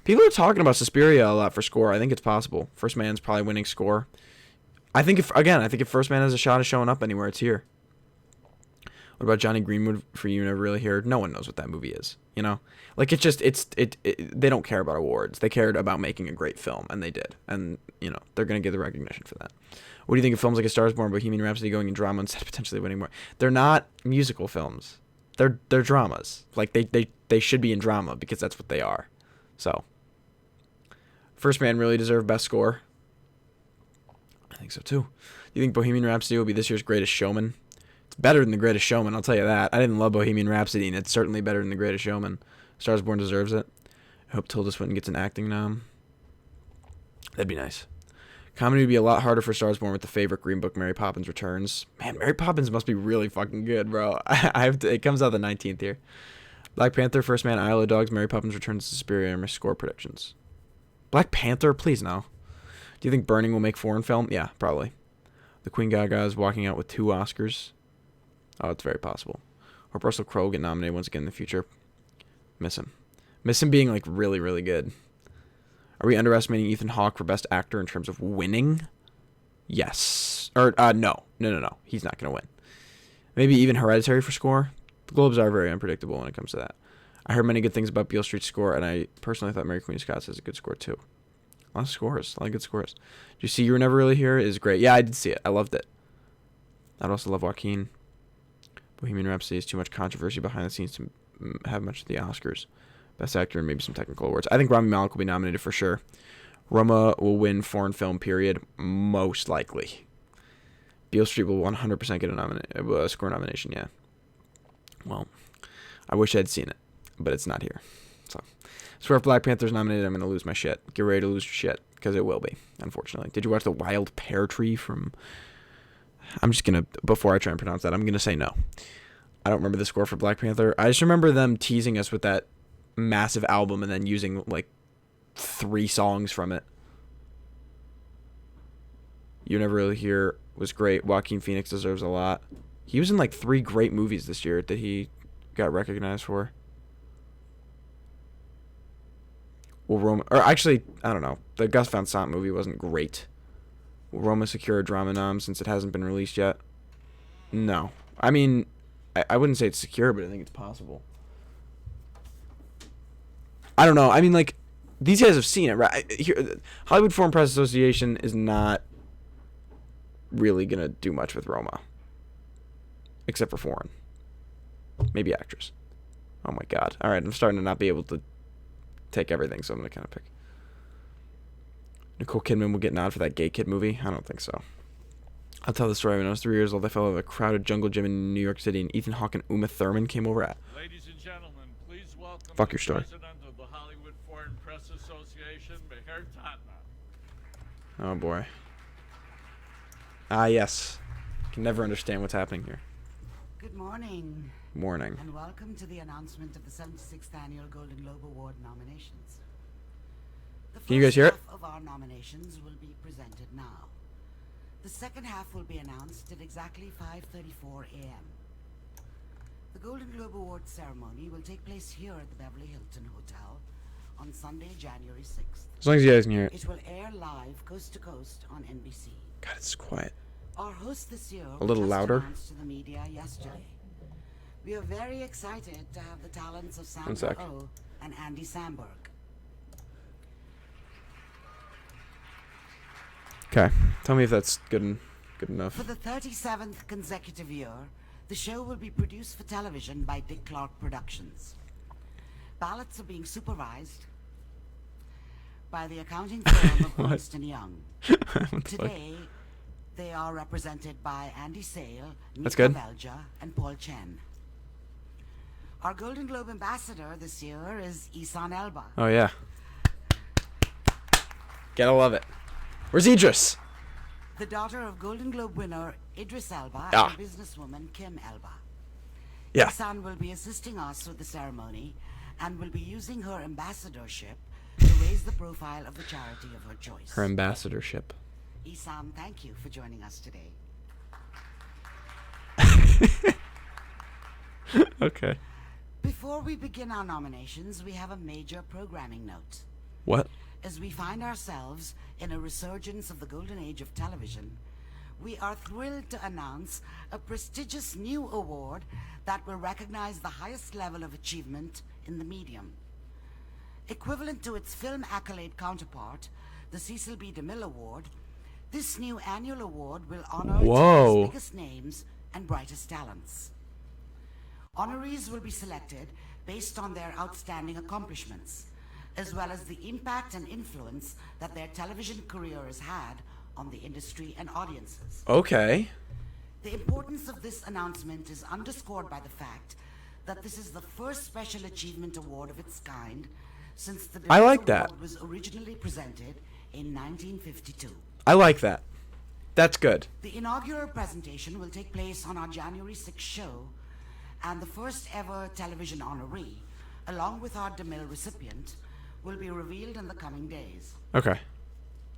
People are talking about Suspiria a lot for score. I think it's possible. First Man's probably winning score. I think if First Man has a shot of showing up anywhere, it's here. What about Johnny Greenwood for You Never Really Heard? No one knows what that movie is, you know? Like, they don't care about awards. They cared about making a great film, and they did. And, you know, they're going to get the recognition for that. What do you think of films like A Star is Born, Bohemian Rhapsody going in drama instead of potentially winning more? They're not musical films. They're dramas. Like, they should be in drama because that's what they are. So, First Man really deserved best score. I think so, too. Do you think Bohemian Rhapsody will be this year's Greatest Showman? It's better than The Greatest Showman, I'll tell you that. I didn't love Bohemian Rhapsody, and it's certainly better than The Greatest Showman. Stars Born deserves it. I hope Tilda Swinton gets an acting nom. That'd be nice. Comedy would be a lot harder for Stars Born with the favorite Green Book, Mary Poppins Returns. Man, Mary Poppins must be really fucking good, bro. It comes out the 19th here. Black Panther, First Man, Isle of Dogs, Mary Poppins Returns, Suspiria, and my score predictions. Black Panther? Please, no. Do you think Burning will make foreign film? Yeah, probably. The Queen Gaga is walking out with 2 Oscars. Oh, it's very possible. Hope Russell Crowe will get nominated once again in the future. Miss him. Miss him being, like, really, really good. Are we underestimating Ethan Hawke for Best Actor in terms of winning? Yes. Or, no. No. He's not going to win. Maybe even Hereditary for score. The Globes are very unpredictable when it comes to that. I heard many good things about Beale Street's score, and I personally thought Mary Queen of Scots has a good score, too. A lot of scores. A lot of good scores. Did you see You Were Never Really Here? It is great. Yeah, I did see it. I loved it. I'd also love Joaquin. Bohemian Rhapsody is too much controversy behind the scenes to have much of the Oscars. Best Actor and maybe some technical awards. I think Rami Malek will be nominated for sure. Roma will win foreign film, period. Most likely. Beale Street will 100% get a score nomination, yeah. Well, I wish I'd seen it. but it's not here. So, swear if Black Panther's nominated, I'm gonna lose my shit. Get ready to lose your shit, because it will be, unfortunately. Did you watch The Wild Pear Tree from... I'm just gonna, before I try and pronounce that, I'm gonna say no. I don't remember the score for Black Panther. I just remember them teasing us with that massive album and then using, like, 3 songs from it. You Never Really Here was great. Joaquin Phoenix deserves a lot. He was in, like, 3 great movies this year that he got recognized for. Will Roma... Or, actually, I don't know. The Gus Van Sant movie wasn't great. Will Roma secure a drama nom since it hasn't been released yet? No. I mean... I wouldn't say it's secure, but I think it's possible. I don't know. I mean, like, these guys have seen it, right? Here, Hollywood Foreign Press Association is not really going to do much with Roma. Except for foreign. Maybe actress. Oh, my God. All right, I'm starting to not be able to take everything, so I'm going to kind of pick. Nicole Kidman will get nod for that gay kid movie? I don't think so. I'll tell the story. When I was 3 years old, I fell out of a crowded jungle gym in New York City, and Ethan Hawke and Uma Thurman came over. Ladies and gentlemen, please welcome Fuck your story. the president of the Hollywood Foreign Press Association, Meher Tatna. Oh, boy. Ah, yes. Can never understand what's happening here. Good morning. Morning. And welcome to the announcement of the 76th Annual Golden Globe Award nominations. The Can you guys hear it? half of our nominations will be presented now. The second half will be announced at exactly 5:34 a.m. The Golden Globe Awards ceremony will take place here at the Beverly Hilton Hotel on Sunday, January 6th. As long as you guys can hear it. It will air live coast to coast on NBC. God, it's quiet. Our host this year A little just louder? announced to the media yesterday. We are very excited to have the talents of One Sandra sec. Oh and Andy Samberg. Okay. Tell me if that's good enough. For the 37th consecutive year, the show will be produced for television by Dick Clark Productions. Ballots are being supervised by the accounting firm of What? Ernst & Young. What the fuck? Today, they are represented by Andy Sale, That's Nika good. Velja, and Paul Chen. Our Golden Globe ambassador this year is Ihsan Elba. Oh, yeah. Gotta love it. Where's Idris? The daughter of Golden Globe winner Idris Elba Ah. and businesswoman Kim Elba. Yeah. Ihsan will be assisting us with the ceremony and will be using her ambassadorship to raise the profile of the charity of her choice. Her ambassadorship. Ihsan, thank you for joining us today. Okay. Before we begin our nominations, we have a major programming note. What? As we find ourselves in a resurgence of the golden age of television, we are thrilled to announce a prestigious new award that will recognize the highest level of achievement in the medium. Equivalent to its film accolade counterpart, the Cecil B. DeMille Award, this new annual award will honor Whoa. TV's biggest names and brightest talents. Honorees will be selected based on their outstanding accomplishments, as well as the impact and influence that their television career has had on the industry and audiences. Okay. The importance of this announcement is underscored by the fact that this is the first Special Achievement Award of its kind since the I like DeMille that. Award was originally presented in 1952. I like that. That's good. The inaugural presentation will take place on our January 6th show, and the first ever television honoree, along with our DeMille recipient, will be revealed in the coming days. Okay.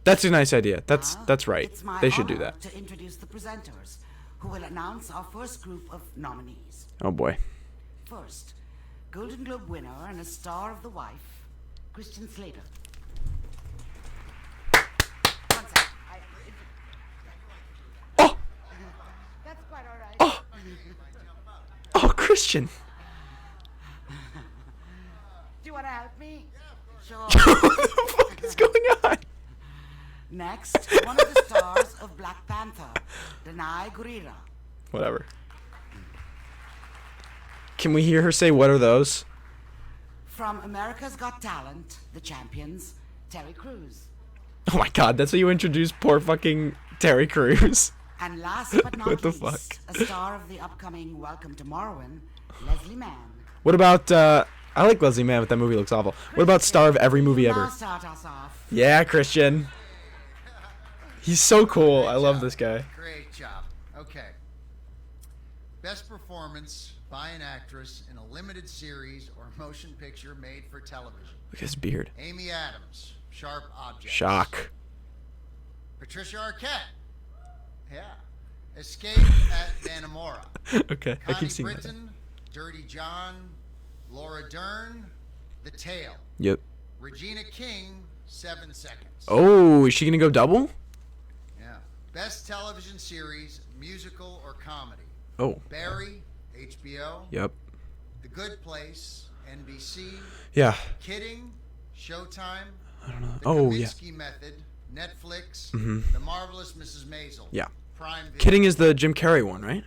That's a nice idea. That's Now, right. It's my They should do honor that. to introduce the presenters, who will announce our first group of nominees. Oh boy. First, Golden Globe winner and a star of The Wife, Christian Slater. One sec. Oh! That's quite all right. Oh! Oh, Christian. Do you want to help me? Sure. What the fuck is going on? Next, one of the stars of Black Panther, Danai Gurira. Whatever. Can we hear her say, "What are those"? From America's Got Talent, the champions, Terry Crews. Oh my God, that's how you introduce poor fucking Terry Crews. And last but not What the least, fuck? a star of the upcoming Welcome to Morrowind, Leslie Mann. What about I like Leslie Mann, but that movie looks awful. What about star of every movie ever? Now start us off. Yeah, Christian. He's so cool. Great I love job. this guy. Great job. Okay. Best performance by an actress in a limited series or motion picture made for television. Look at his beard. Amy Adams, Sharp Objects. Shock. Patricia Arquette. Yeah. Escape at Dannemora. Okay, I Connie keep seeing that. Britton, Dirty John, Laura Dern, The Tale. Yep. Regina King, 7 Seconds. Oh, is she gonna go double? Yeah. Best television series, musical or comedy. Oh. Barry, HBO. Yep. The Good Place, NBC. Yeah. Kidding, Showtime. I don't know. The Oh, yeah. Kaminsky Method, Netflix. Mhm. The Marvelous Mrs. Maisel. Yeah. Prime Video. Kidding is the Jim Carrey one, right?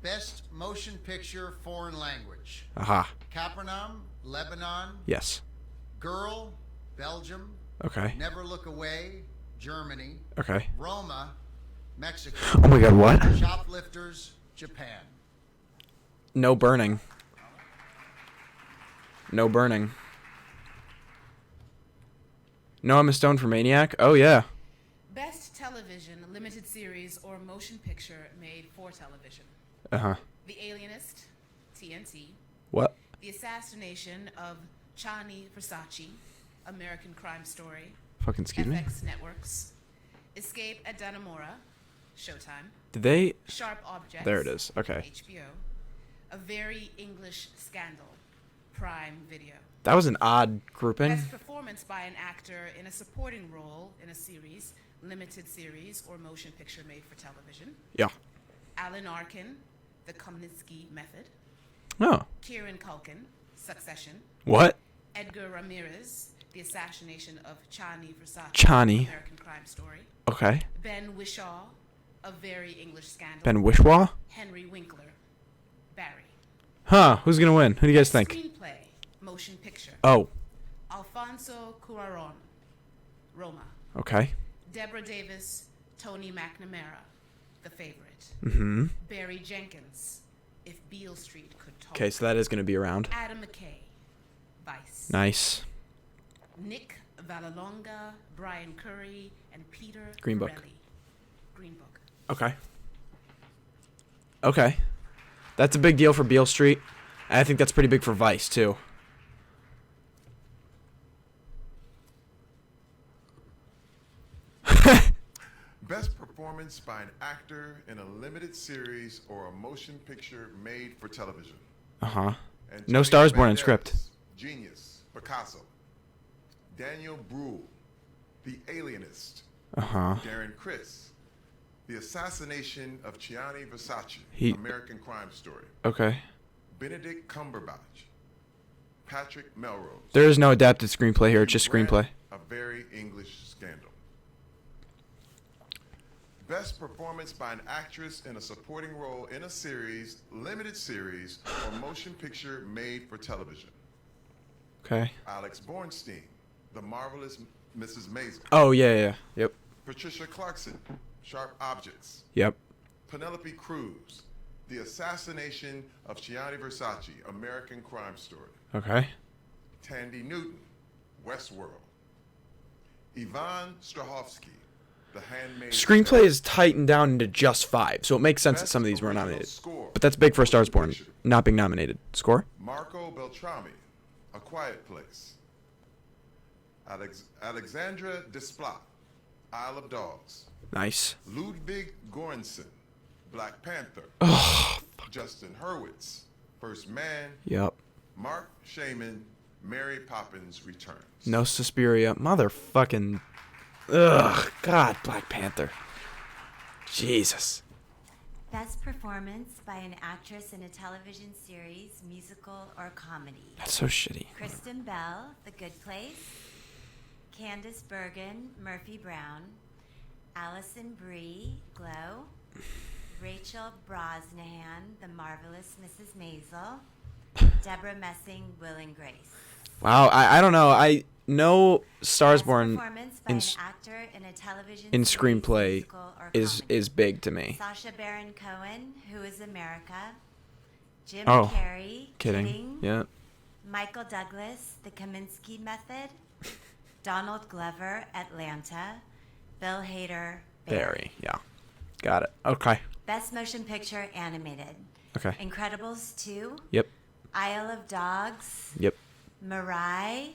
Best motion picture, foreign language. Aha. Capernaum, Lebanon. Yes. Girl, Belgium. Okay. Never Look Away, Germany. Okay. Roma, Mexico. Oh my God, what? Shoplifters, Japan. No burning. No burning. No, I'm a stone for Maniac. Oh yeah. Best television, limited series, or motion picture made for television. Uh huh. The Alienist, TNT. What? The Assassination of Chani Versace, American Crime Story. Fucking excuse me. FX Networks. Escape at Dannemora, Showtime. Did they? Sharp Objects. There it is. Okay. HBO. A Very English Scandal, Prime Video. That was an odd grouping. Best performance by an actor in a supporting role in a series, limited series, or motion picture made for television. Yeah. Alan Arkin, The Kaminsky Method. Oh. Kieran Culkin, Succession. What? Edgar Ramirez, The Assassination of Chani Versace, Chani. American Crime Story. Okay. Ben Whishaw, A Very English Scandal. Ben Wishwa? Henry Winkler, Barry. Huh. Who's gonna win? Who do you guys think? Screenplay, motion picture. Oh. Alfonso Cuarón, Roma. Okay. Deborah Davis, Tony McNamara, The Favorite. Mm-hmm. Barry Jenkins, If Beale Street Could Talk. Okay, so that is gonna be around. Adam McKay, Vice. Nice. Nick Vallelonga, Brian Curry, and Peter Green Book. Farrelly. Green Book. Okay. Okay. That's a big deal for Beale Street. And I think that's pretty big for Vice too. Best performance by an actor in a limited series or a motion picture made for television. Uh-huh. Antonio No Stars Born in Banderas, script. Genius, Picasso. Daniel Bruhl, The Alienist. Uh-huh. Darren Criss, The Assassination of Gianni Versace, He- American Crime Story. Okay. Benedict Cumberbatch, Patrick Melrose. There is no adapted screenplay here, it's just Hugh screenplay. Grant, A Very English Scandal. Best performance by an actress in a supporting role in a series, limited series, or motion picture made for television. Okay. Alex Bornstein, The Marvelous Mrs. Maisel. Oh, yeah, yeah. Yep. Patricia Clarkson, Sharp Objects. Yep. Penelope Cruz, The Assassination of Gianni Versace, American Crime Story. Okay. Tandy Newton, Westworld. Ivan Strahovski, The Handmaid's Screenplay Tale. is tightened down into just 5, so it makes sense that Best some of these were original nominated. score. But that's big for A Star is Born, Picture. not being nominated. Score? Marco Beltrami, A Quiet Place. Alexandra Desplat, Isle of Dogs. Nice. Ludwig Göransson, Black Panther. Justin Hurwitz, First Man. Yep. Mark Shaman, Mary Poppins Returns. No Suspiria. Motherfucking... Ugh. God, Black Panther. Jesus. Best performance by an actress in a television series, musical, or comedy. That's so shitty. Kristen Bell, The Good Place. Candice Bergen, Murphy Brown. Allison Brie, Glow. Rachel Brosnahan, The Marvelous Mrs. Maisel. Deborah Messing, Will and Grace. Wow, I don't know. I know Stars Best Born performance by in an s- actor in a television in series, screenplay musical, or is comedy. is big to me. Sacha Baron Cohen, Who is America. Jim Oh, Carrey, Kidding. Yeah. Michael Douglas, The Kaminsky Method. Donald Glover, Atlanta. Bill Hader, Barry. Yeah. Got it. Okay. Best Motion Picture Animated. Okay. Incredibles 2. Yep. Isle of Dogs. Yep. Mirai.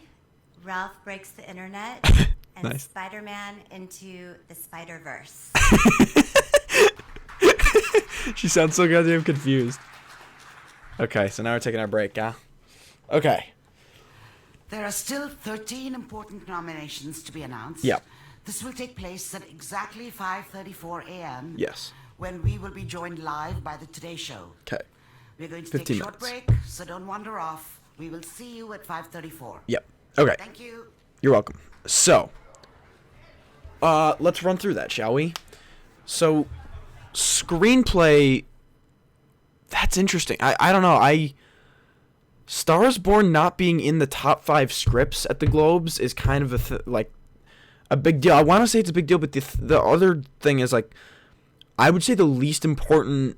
Ralph Breaks the Internet. And Nice. Spider-Man Into the Spider-Verse. She sounds so goddamn confused. Okay, so now we're taking our break, yeah? Okay. There are still 13 important nominations to be announced. Yep. This will take place at exactly 5:34 a.m. Yes. when we will be joined live by the Today Show. Okay. We're going to take a 15 short minutes. break, so don't wander off. We will see you at 5:34. Yep. Okay. Thank you. You're welcome. So, let's run through that, shall we? So, screenplay, that's interesting. I don't know. Stars Born not being in the top 5 scripts at the Globes is kind of a big deal. I want to say it's a big deal, but the other thing is, like, I would say the least important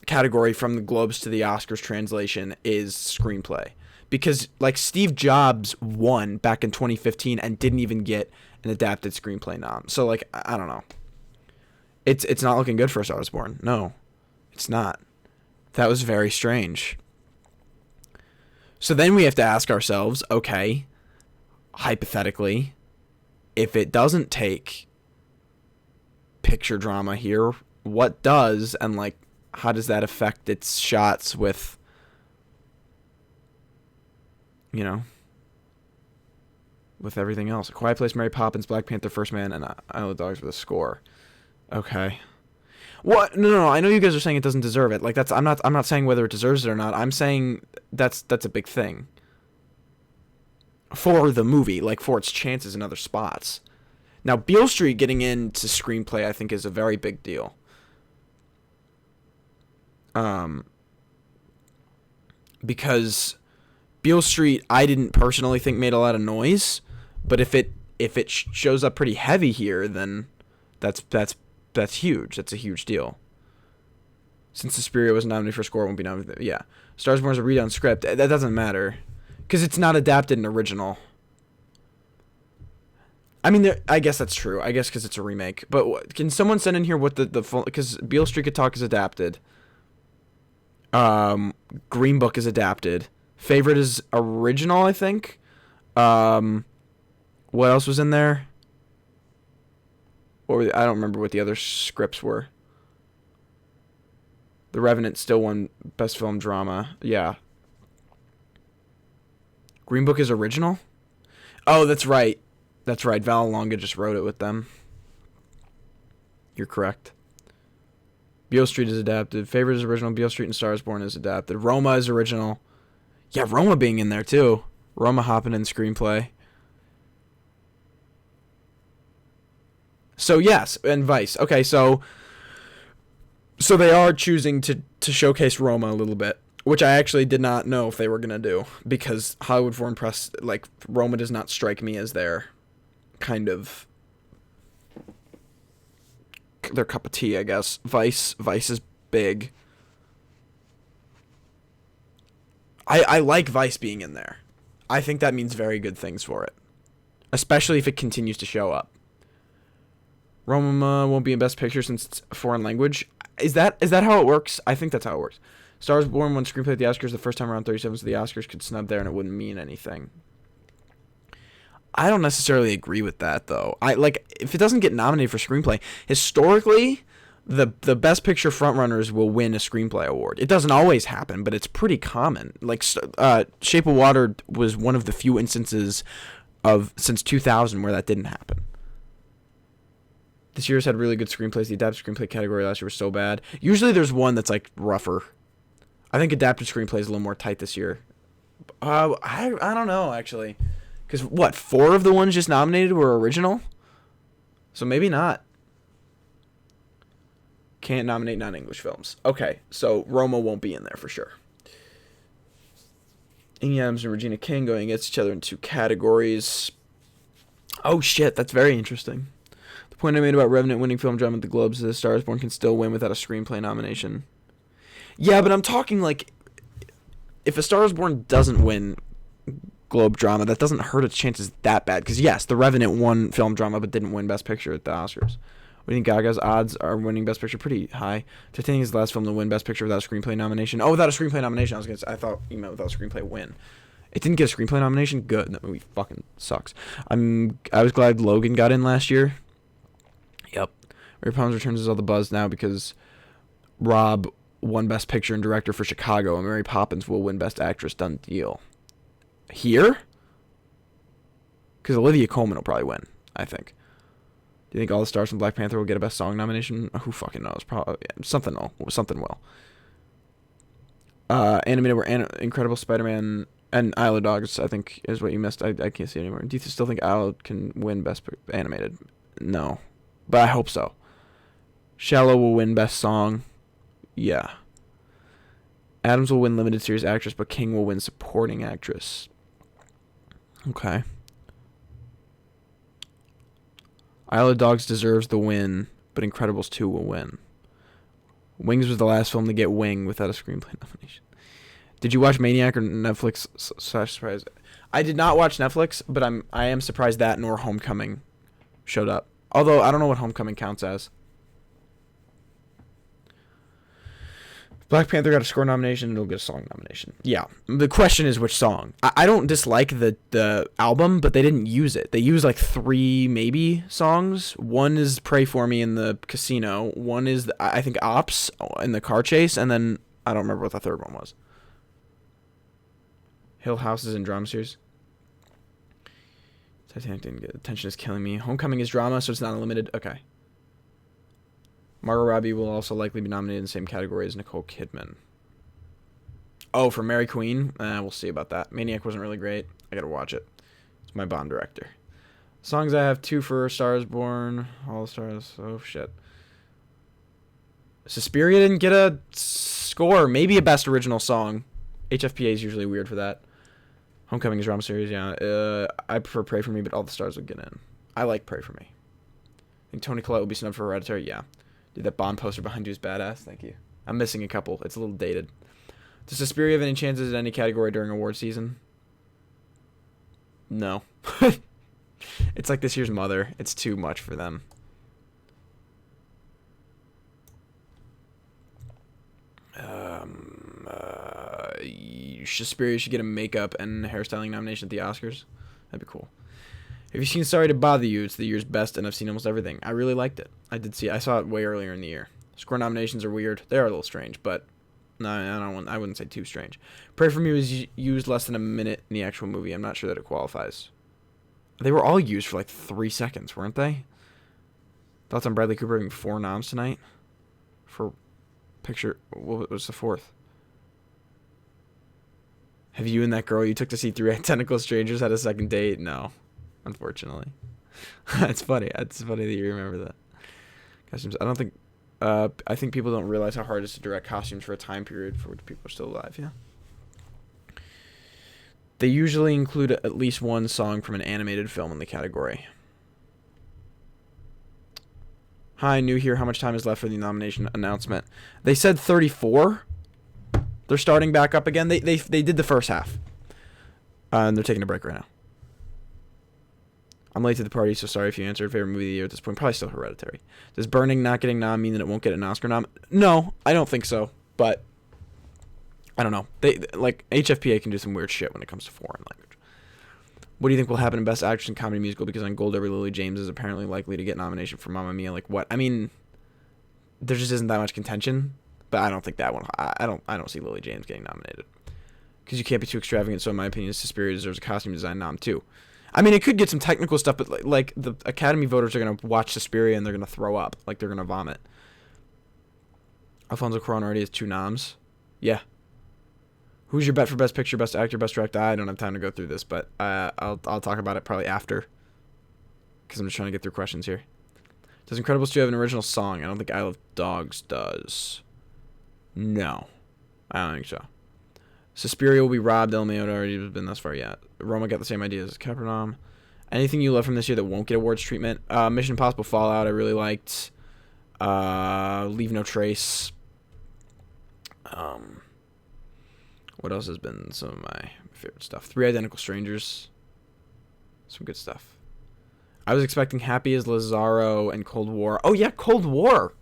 category from the Globes to the Oscars translation is screenplay. Because, like, Steve Jobs won back in 2015 and didn't even get an adapted screenplay nom. So, like, I don't know. It's not looking good for A Star Is Born. No, it's not. That was very strange. So then we have to ask ourselves, okay, hypothetically, if it doesn't take picture drama here, what does, and, like, how does that affect its shots with, you know, with everything else? A Quiet Place, Mary Poppins, Black Panther, First Man, and Isle of Dogs with a score. Okay. What? No. I know you guys are saying it doesn't deserve it. Like, I'm not saying whether it deserves it or not. I'm saying that's a big thing for the movie, like, for its chances in other spots. Now, Beale Street getting into screenplay, I think, is a very big deal. Because Beale Street, I didn't personally think made a lot of noise, but if it shows up pretty heavy here, then that's huge. That's a huge deal. Since Suspiria was nominated for score, it won't be nominated. Yeah, Stars Born is a read-on script. That doesn't matter, because it's not adapted in original. I mean, I guess that's true. I guess because it's a remake. But can someone send in here what the full? Because Beale Street Could Talk is adapted. Green Book is adapted. Favorite is original, I think. What else was in there? Or I don't remember what the other scripts were. The Revenant still won Best Film Drama. Yeah. Green Book is original? Oh, that's right. That's right. Val Longa just wrote it with them. You're correct. Beale Street is adapted. Favorite is original. Beale Street and Stars Born is adapted. Roma is original. Yeah, Roma being in there too. Roma hopping in screenplay. So yes, and Vice. Okay, so they are choosing to showcase Roma a little bit, which I actually did not know if they were gonna do, because Hollywood Foreign Press, like, Roma does not strike me as their kind of their cup of tea, I guess. Vice is big. I like Vice being in there. I think that means very good things for it, especially if it continues to show up. Roma won't be in Best Picture since it's a foreign language. Is that how it works? I think that's how it works. Stars Born won screenplay at the Oscars the first time around 37, so the Oscars could snub there and it wouldn't mean anything. I don't necessarily agree with that, though. If it doesn't get nominated for screenplay, historically, the Best Picture frontrunners will win a screenplay award. It doesn't always happen, but it's pretty common. Like, Shape of Water was one of the few instances since 2000 where that didn't happen. This year's had really good screenplays. The adapted screenplay category last year was so bad. Usually there's one that's, like, rougher. I think adapted screenplay is a little more tight this year. I don't know, actually. Because, 4 of the ones just nominated were original? So maybe not. Can't nominate non-English films. Okay, so Roma won't be in there for sure. Amy Adams and Regina King going against each other in 2 categories. Oh, shit, that's very interesting. The point I made about Revenant winning film drama at the Globes is that A Star Is Born can still win without a screenplay nomination. Yeah, but I'm talking like, if A Star Is Born doesn't win Globe Drama, that doesn't hurt its chances that bad. Because yes, The Revenant won Film Drama, but didn't win Best Picture at the Oscars. What do you think Gaga's odds are winning Best Picture? Pretty high. Titanic is the last film to win Best Picture without a screenplay nomination. Oh, without a screenplay nomination. I thought you meant without a screenplay win. It didn't get a screenplay nomination. Good. That movie fucking sucks. I was glad Logan got in last year. Yep. Mary Poppins Returns is all the buzz now because Rob won Best Picture and Director for Chicago, and Mary Poppins will win Best Actress. Done deal. Here? Because Olivia Colman will probably win, I think. Do you think all the stars from Black Panther will get a Best Song nomination? Who fucking knows? Probably something will. Animated were Incredible Spider-Man and Isle of Dogs, I think, is what you missed. I can't see it anymore. Do you still think Isle can win Best Animated? No. But I hope so. Shallow will win Best Song. Yeah. Adams will win Limited Series Actress, but King will win Supporting Actress. Okay. Isle of Dogs deserves the win, but Incredibles 2 will win. Wings was the last film to get Wing without a screenplay nomination. Did you watch Maniac or Netflix? Surprise. I did not watch Netflix, but I am surprised that nor Homecoming showed up. Although I don't know what Homecoming counts as. Black Panther got a score nomination, it'll get a song nomination. Yeah. The question is which song. I don't dislike the album, but they didn't use it. They used like 3 maybe songs. One is Pray For Me in the casino. One is, I think, Ops in the car chase. And then I don't remember what the third one was. Hill House is in drama series. Titanic didn't get attention is killing me. Homecoming is drama, so it's not unlimited. Okay. Margot Robbie will also likely be nominated in the same category as Nicole Kidman. Oh, for Mary Queen? We'll see about that. Maniac wasn't really great. I gotta watch it. It's my Bond director. Songs I have 2 for Stars Born. All the Stars. Oh, shit. Suspiria didn't get a score. Maybe a Best Original Song. HFPA is usually weird for that. Homecoming is drama series, yeah. I prefer Pray For Me, but All the Stars would get in. I like Pray For Me. I think Toni Collette will be snubbed for Hereditary, yeah. Dude, that Bond poster behind you is badass. Thank you. I'm missing a couple. It's a little dated. Does Suspiria have any chances in any category during award season? No. It's like this year's Mother. It's too much for them. Suspiria should get a makeup and hairstyling nomination at the Oscars. That'd be cool. Have you seen Sorry to Bother You? It's the year's best, and I've seen almost everything. I really liked it. I saw it way earlier in the year. Score nominations are weird. They are a little strange, but no, I wouldn't say too strange. Pray For Me was used less than a minute in the actual movie. I'm not sure that it qualifies. They were all used for like 3 seconds, weren't they? Thoughts on Bradley Cooper having 4 noms tonight? For picture, what was the 4th? Have you and that girl you took to see 3 Identical Strangers had a second date? No. Unfortunately. It's funny. It's funny that you remember that. Costumes. I don't think... I think people don't realize how hard it is to direct costumes for a time period for which people are still alive, yeah. They usually include at least 1 song from an animated film in the category. Hi, new here. How much time is left for the nomination announcement? They said 34. They're starting back up again. They did the first half. And they're taking a break right now. I'm late to the party, so sorry if you answered favorite movie of the year at this point. Probably still Hereditary. Does Burning not getting nom mean that it won't get an Oscar nom? No, I don't think so. But I don't know. They like HFPA can do some weird shit when it comes to foreign language. What do you think will happen in Best Actress in Comedy Musical? Because on Gold Derby, Lily James is apparently likely to get nomination for Mamma Mia. Like what? I mean, there just isn't that much contention. But I don't think that one. I don't see Lily James getting nominated. Because you can't be too extravagant. So in my opinion, Suspiria deserves a costume design nom too. I mean, it could get some technical stuff, but like the Academy voters are gonna watch Suspiria and they're gonna throw up, like they're gonna vomit. Alfonso Cuarón already has 2 noms. Yeah. Who's your bet for Best Picture, Best Actor, Best Director? I don't have time to go through this, but I'll talk about it probably after, because I'm just trying to get through questions here. Does Incredibles 2 have an original song? I don't think Isle of Dogs does. No, I don't think so. Suspiria will be robbed. El Mayoda already has been thus far yet. Roma got the same idea as Capernaum. Anything you love from this year that won't get awards treatment? Mission Impossible Fallout I really liked. Leave No Trace. What else has been some of my favorite stuff? Three Identical Strangers. Some good stuff. I was expecting Happy as Lazaro and Cold War. Oh, yeah, Cold War.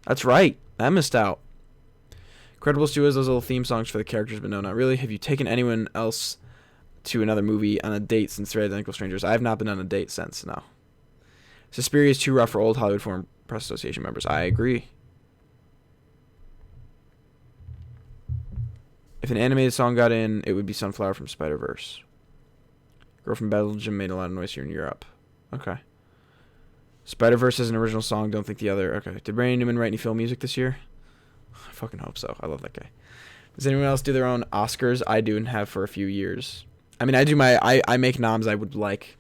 That's right. I missed out. Credible Stew has those little theme songs for the characters, but no, not really. Have you taken anyone else to another movie on a date since Three Identical Strangers? I have not been on a date since, no. Suspiria is too rough for old Hollywood Foreign Press Association members. I agree. If an animated song got in, it would be Sunflower from Spider-Verse. Girl from Belgium made a lot of noise here in Europe. Okay. Spider-Verse is an original song. Don't think the other. Okay. Did Randy Newman write any film music this year? I fucking hope so. I love that guy. Does anyone else do their own Oscars? I do and have for a few years. I mean, I do my... I make noms I would like.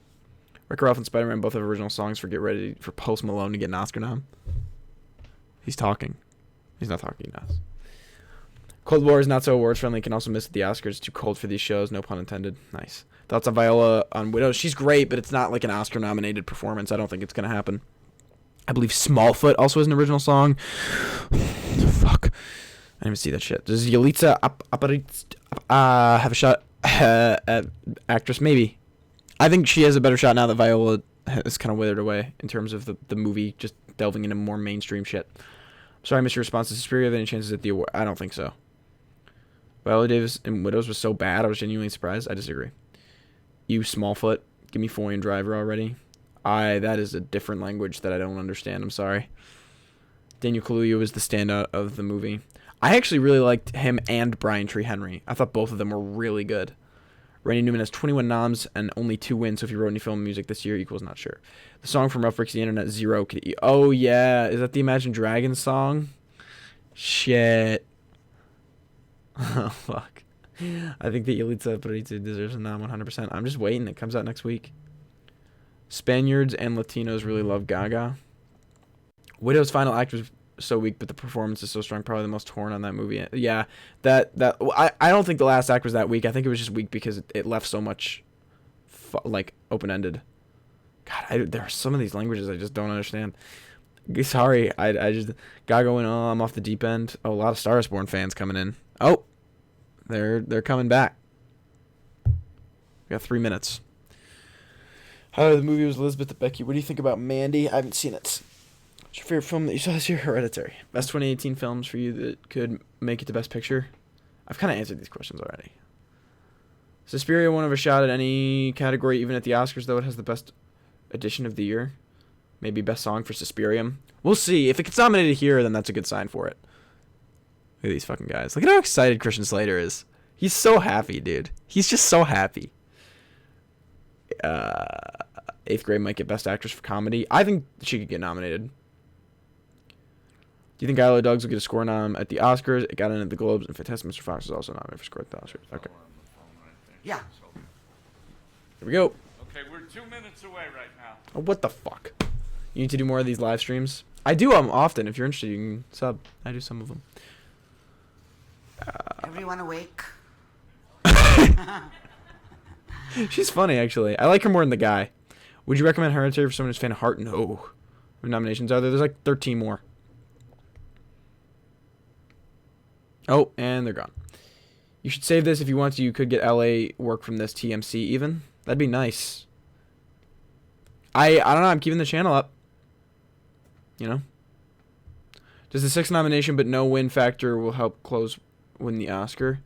Wreck-It Ralph and Spider-Man both have original songs for Get Ready for Post Malone to get an Oscar nom. He's talking. He's not talking to us. Cold War is not so awards friendly. Can also miss at the Oscars. It's too cold for these shows. No pun intended. Nice. Thoughts on Viola on Widows? She's great, but it's not like an Oscar nominated performance. I don't think it's going to happen. I believe Smallfoot also has an original song. Fuck. I didn't even see that shit. Does Yalitza have a shot at actress? Maybe. I think she has a better shot now that Viola has kind of withered away in terms of the movie just delving into more mainstream shit. Sorry I missed your response to Suspiria. Have any chances at the award? I don't think so. Viola Davis in Widows was so bad, I was genuinely surprised. I disagree. You Smallfoot, give me Foy and Driver already. That is a different language that I don't understand. I'm sorry. Daniel Kaluuya was the standout of the movie. I actually really liked him and Brian Tree Henry. I thought both of them were really good. Randy Newman has 21 noms and only 2 wins, so if he wrote any film music this year, equals not sure. The song from Rough Bricks the Internet, Zero. Oh, yeah. Is that the Imagine Dragons song? Shit. Oh, fuck. I think that Yalitza Aparicio deserves a nom 100%. I'm just waiting. It comes out next week. Spaniards and Latinos really love Gaga. Widow's final act was so weak, but the performance is so strong. Probably the most torn on that movie. Yeah, I don't think the last act was that weak. I think it was just weak because it left so much, like, open-ended. God, there are some of these languages I just don't understand. Sorry, I just Gaga went, oh, I'm off the deep end. Oh, a lot of Star is Born fans coming in. Oh, they're coming back. We got 3 minutes. The movie was Elizabeth Debicki. What do you think about Mandy? I haven't seen it. What's your favorite film that you saw this year? Hereditary. Best 2018 films for you that could make it to Best Picture? I've kind of answered these questions already. Suspiria won't have a shot at any category, even at the Oscars, though it has the best edition of the year. Maybe best song for Suspirium. We'll see. If it gets nominated here, then that's a good sign for it. Look at these fucking guys. Look at how excited Christian Slater is. He's so happy, dude. He's just so happy. 8th Grade might get Best Actress for Comedy. I think she could get nominated. Do you think Isle of Dogs will get a score nom at the Oscars? It got in at the Globes, and Fantastic Mr. Fox is also nominated for score at the Oscars. Okay. Yeah. Here we go. Okay, we're 2 minutes away right now. Oh, what the fuck? You need to do more of these live streams? I do them often. If you're interested, you can sub. I do some of them. Everyone awake? She's funny, actually. I like her more than the guy. Would you recommend Hereditary for someone who's a fan of Heart? No. How many nominations are there? There's like 13 more. Oh, and they're gone. You should save this if you want to. You could get LA work from this TMC even. That'd be nice. I don't know. I'm keeping the channel up. You know? Does the 6th nomination but no win factor will help close win the Oscar?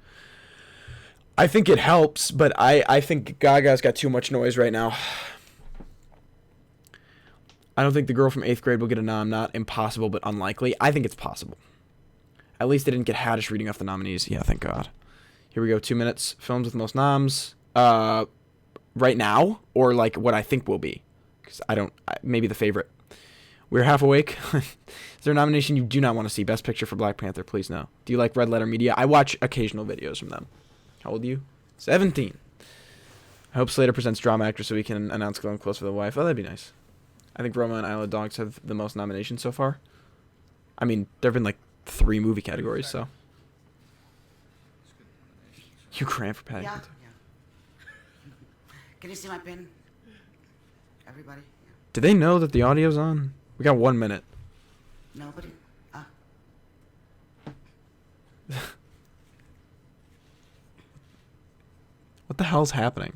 I think it helps, but I think Gaga's got too much noise right now. I don't think the girl from 8th Grade will get a nom. Not impossible, but unlikely. I think it's possible. At least they didn't get Haddish reading off the nominees. Yeah, thank God. Here we go. 2 minutes. Films with most noms. Right now, or like what I think will be. Because maybe the favorite. We're half awake. Is there a nomination you do not want to see? Best Picture for Black Panther, please no. Do you like Red Letter Media? I watch occasional videos from them. How old are you? 17. I hope Slater presents drama actor so we can announce Glenn Close for the wife. Oh, that'd be nice. I think Roma and Isle of Dogs have the most nominations so far. I mean, there have been like 3 movie categories, so. You cramp for Paddington. Yeah. Can you see my pin? Everybody? Yeah. Do they know that the audio's on? We got 1 minute. Nobody? the hell's happening?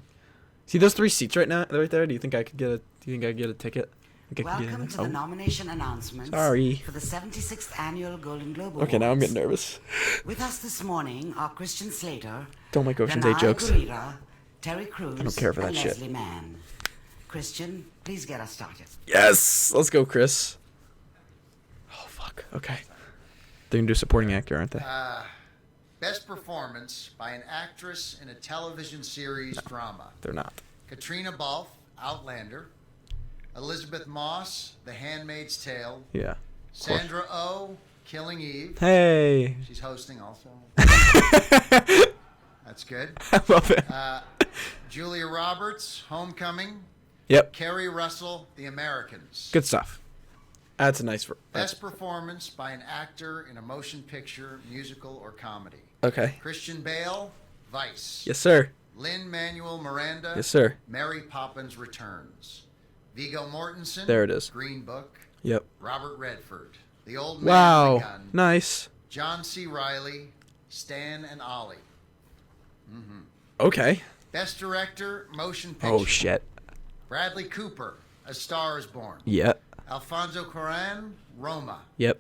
See those 3 seats right now, right there? Do you think I could get a? Do you think I could get a ticket? Think I could get Welcome in to there? the nomination announcements Sorry. for the 76th Annual Golden Globe Awards. Okay, now I'm getting nervous. With us this morning are Christian Slater, Don't make Ocean's 8 Danai jokes. Gurira, Terry Crews, I don't care for that and shit. Leslie Mann. Christian, please get us started. Yes, let's go, Chris. Oh fuck. Okay. They're gonna do supporting actor, aren't they? Best performance by an actress in a television series drama. They're not. Katrina Balfe, Outlander. Elizabeth Moss, The Handmaid's Tale. Yeah. Sandra Oh, Killing Eve. Hey. She's hosting also. That's good. I love it. Julia Roberts, Homecoming. Yep. Kerry Russell, The Americans. Good stuff. That's a nice. Best performance by an actor in a motion picture, musical, or comedy. Okay. Christian Bale, Vice. Yes, sir. Lin-Manuel Miranda. Yes, sir. Mary Poppins Returns. Viggo Mortensen. There it is. Green Book. Yep. Robert Redford. The Old Man Wow. with a Gun. Nice. John C. Reilly. Stan and Ollie. Okay. Best Director, Motion Picture. Oh shit. Bradley Cooper, A Star is Born. Yep. Alfonso Cuarón, Roma. Yep.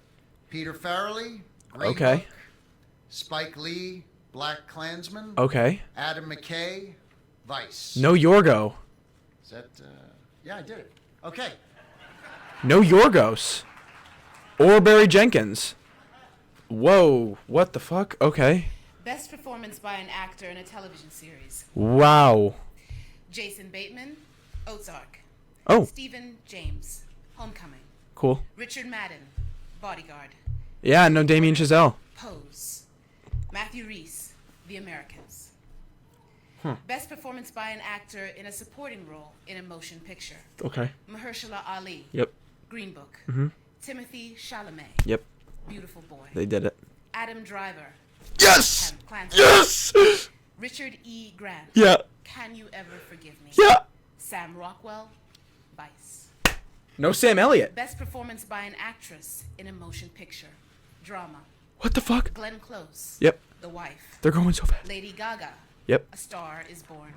Peter Farrelly, Green Okay. Book. Spike Lee, Black Klansman. Okay. Adam McKay, Vice. No Yorgo. Is that, yeah, I did it. Okay. No Yorgos. Or Barry Jenkins. Whoa. What the fuck? Okay. Best performance by an actor in a television series. Wow. Jason Bateman, Ozark. Oh, Stephen James, Homecoming. cool. Richard Madden, Bodyguard. Yeah, no Damien Chazelle. Pose. Matthew Rhys, The Americans. Best performance by an actor in a supporting role in a motion picture. Okay. Mahershala Ali, Yep. Green Book. Timothy Chalamet, Yep. Beautiful Boy. They did it. Adam Driver, Yes! Klansman. Yes! Richard E. Grant, Yeah. Can You Ever Forgive Me? Yeah. Sam Rockwell, Vice. No Sam Elliott. Best performance by an actress in a motion picture. Drama. What the fuck? Glenn Close, Yep. The Wife. They're going so fast. Lady Gaga, Yep. A Star is Born.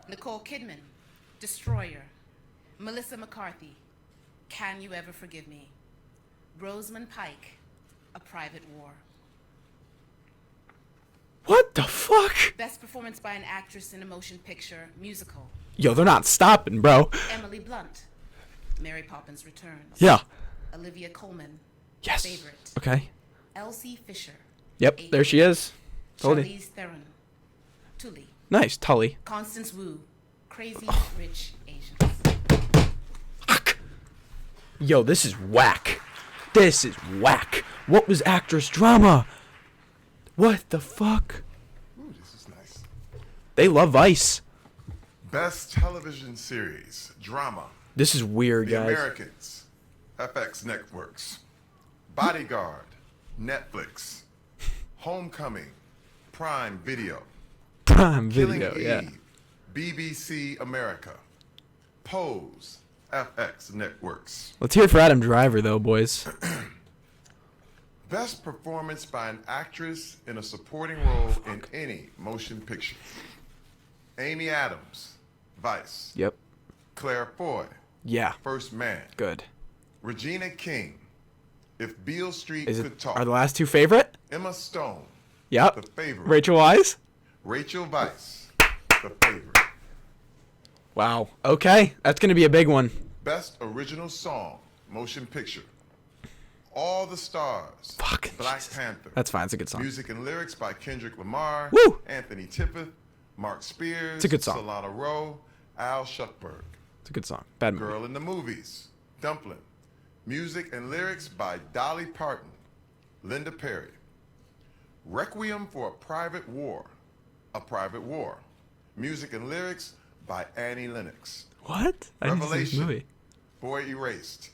Nicole Kidman, Destroyer. Melissa McCarthy, Can You Ever Forgive Me? Rosamund Pike, A Private War. What the fuck? Best performance by an actress in a motion picture, musical. Yo, they're not stopping, bro. Emily Blunt, Mary Poppins Returns. Yeah. Olivia Colman, Yes. Favorite. Okay. Elsie Fisher. Yep, there she is. Told you. Charlize Theron, Tully. Nice, Tully. Constance Wu, Crazy Rich Asians. Fuck. Yo, this is whack. This is whack. What was actress drama? What the fuck? Ooh, this is nice. They love Vice. Best television series, drama. This is weird, The guys. Americans, FX Networks. Bodyguard, Netflix. Homecoming, Prime Video. Prime Killing Video, Eve, yeah. BBC America. Pose, FX Networks. Let's hear it for Adam Driver, though, boys. Best performance by an actress in a supporting role in any motion picture. Amy Adams, Vice. Yep. Claire Foy, Yeah. First Man. Good. Regina King, If Beale Street Is Could it? Talk. Are the last two favorite? Emma Stone, Yep. The Favorite. Rachel Weisz? Rachel Weisz, The Favorite. Wow. Okay. That's going to be a big one. Best Original Song, Motion Picture. All the Stars, Fucking Black Jesus. Panther. That's fine. It's a good song. Music and lyrics by Kendrick Lamar, Woo! Anthony Tippett, Mark Spears, It's a good song. Solana Rowe, Al Shuckberg. It's a good song. Bad movie. Girl in the Movies, Dumpling. Music and lyrics by Dolly Parton, Linda Perry. Requiem for a Private War, A Private War. Music and lyrics by Annie Lennox. What? I didn't see this Revelation, movie. Boy Erased.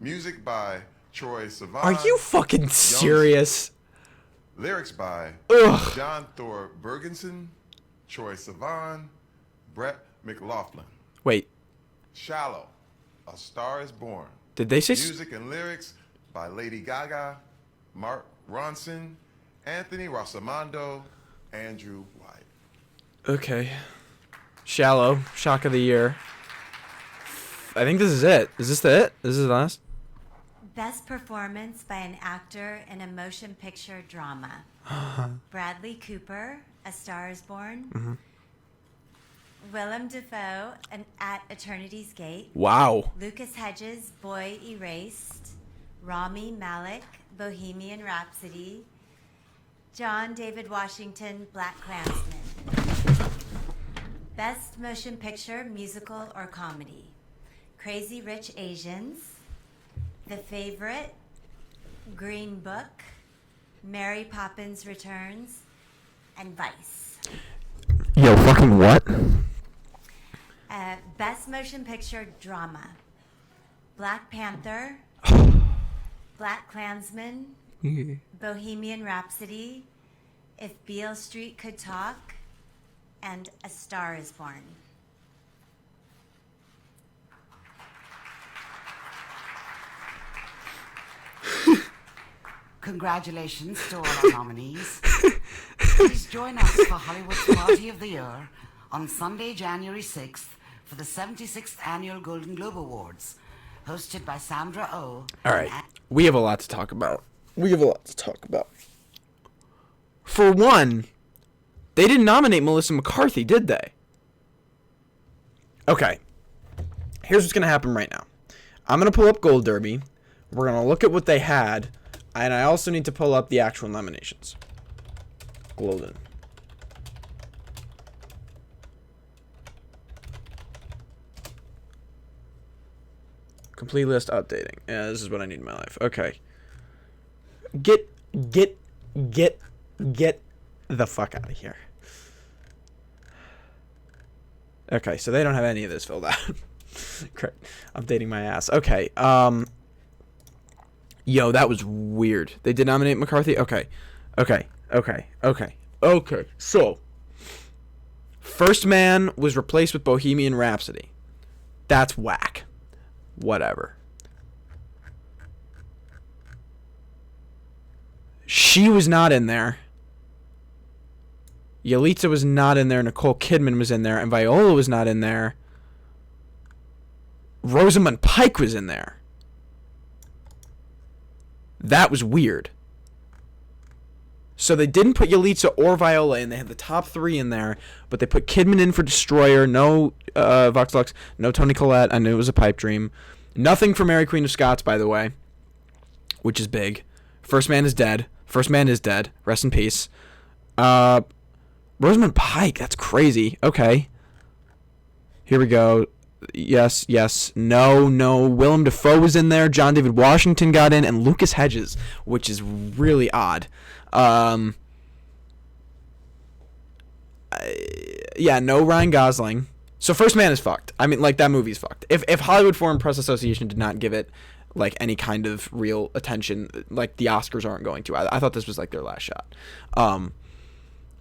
Music by Troy Sivan. Are you fucking serious? Lyrics by Ugh. John Thor Bergensen, Troy Sivan, Brett McLaughlin. Wait. Shallow, A Star is Born. Did they say? Music and lyrics by Lady Gaga, Mark Ronson, Anthony Rosamondo, Andrew White. Okay. Shallow. Shock of the year. I think this is it. Is this it? This is the last? Best performance by an actor in a motion picture drama. Bradley Cooper, A Star is Born. Willem Dafoe, At Eternity's Gate. Wow. Lucas Hedges, Boy Erased. Rami Malek, Bohemian Rhapsody. John David Washington, Black Klansman. Best motion picture, musical, or comedy. Crazy Rich Asians. The Favorite. Green Book. Mary Poppins Returns. And Vice. Yo, fucking what? Best motion picture, drama. Black Panther. Black Klansman. Bohemian Rhapsody, If Beale Street Could Talk, and A Star is Born. Congratulations to all our nominees. Please join us for Hollywood's Party of the Year on Sunday, January 6th for the 76th Annual Golden Globe Awards, hosted by Sandra Oh. All right. We have a lot to talk about. For one, they didn't nominate Melissa McCarthy, did they? Okay. Here's what's going to happen right now. I'm going to pull up Gold Derby. We're going to look at what they had. And I also need to pull up the actual nominations. Golden. Complete list updating. Yeah, this is what I need in my life. Okay. Get the fuck out of here. Okay, so they don't have any of this filled out. Great. Updating my ass. Okay. Yo, that was weird. They did nominate McCarthy? Okay. So, First Man was replaced with Bohemian Rhapsody. That's whack. Whatever. She was not in there. Yalitza was not in there. Nicole Kidman was in there. And Viola was not in there. Rosamund Pike was in there. That was weird. So they didn't put Yalitza or Viola in. They had the top three in there, but they put Kidman in for Destroyer. No Vox Lux. No Toni Collette. I knew it was a pipe dream. Nothing for Mary Queen of Scots, by the way, which is big. First Man is dead. Rest in peace. Rosamund Pike. That's crazy. Okay. Here we go. Yes. No. Willem Dafoe was in there. John David Washington got in, and Lucas Hedges, which is really odd. Yeah, no Ryan Gosling. So First Man is fucked. I mean, like, that movie's fucked. If Hollywood Foreign Press Association did not give it, like, any kind of real attention, like, the Oscars aren't going to. I thought this was, like, their last shot.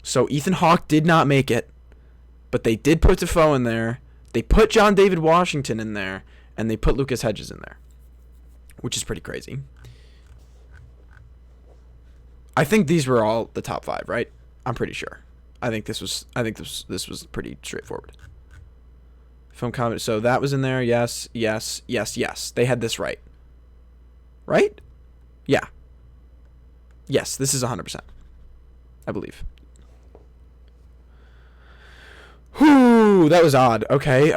So Ethan Hawke did not make it, but they did put Dafoe in there. They put John David Washington in there, and they put Lucas Hedges in there, which is pretty crazy. I think these were all the top five, right? I'm pretty sure. I think this was pretty straightforward. Film comedy. So that was in there. Yes. They had this right. Right? Yeah. Yes, this is 100%. I believe. Whew, that was odd. Okay.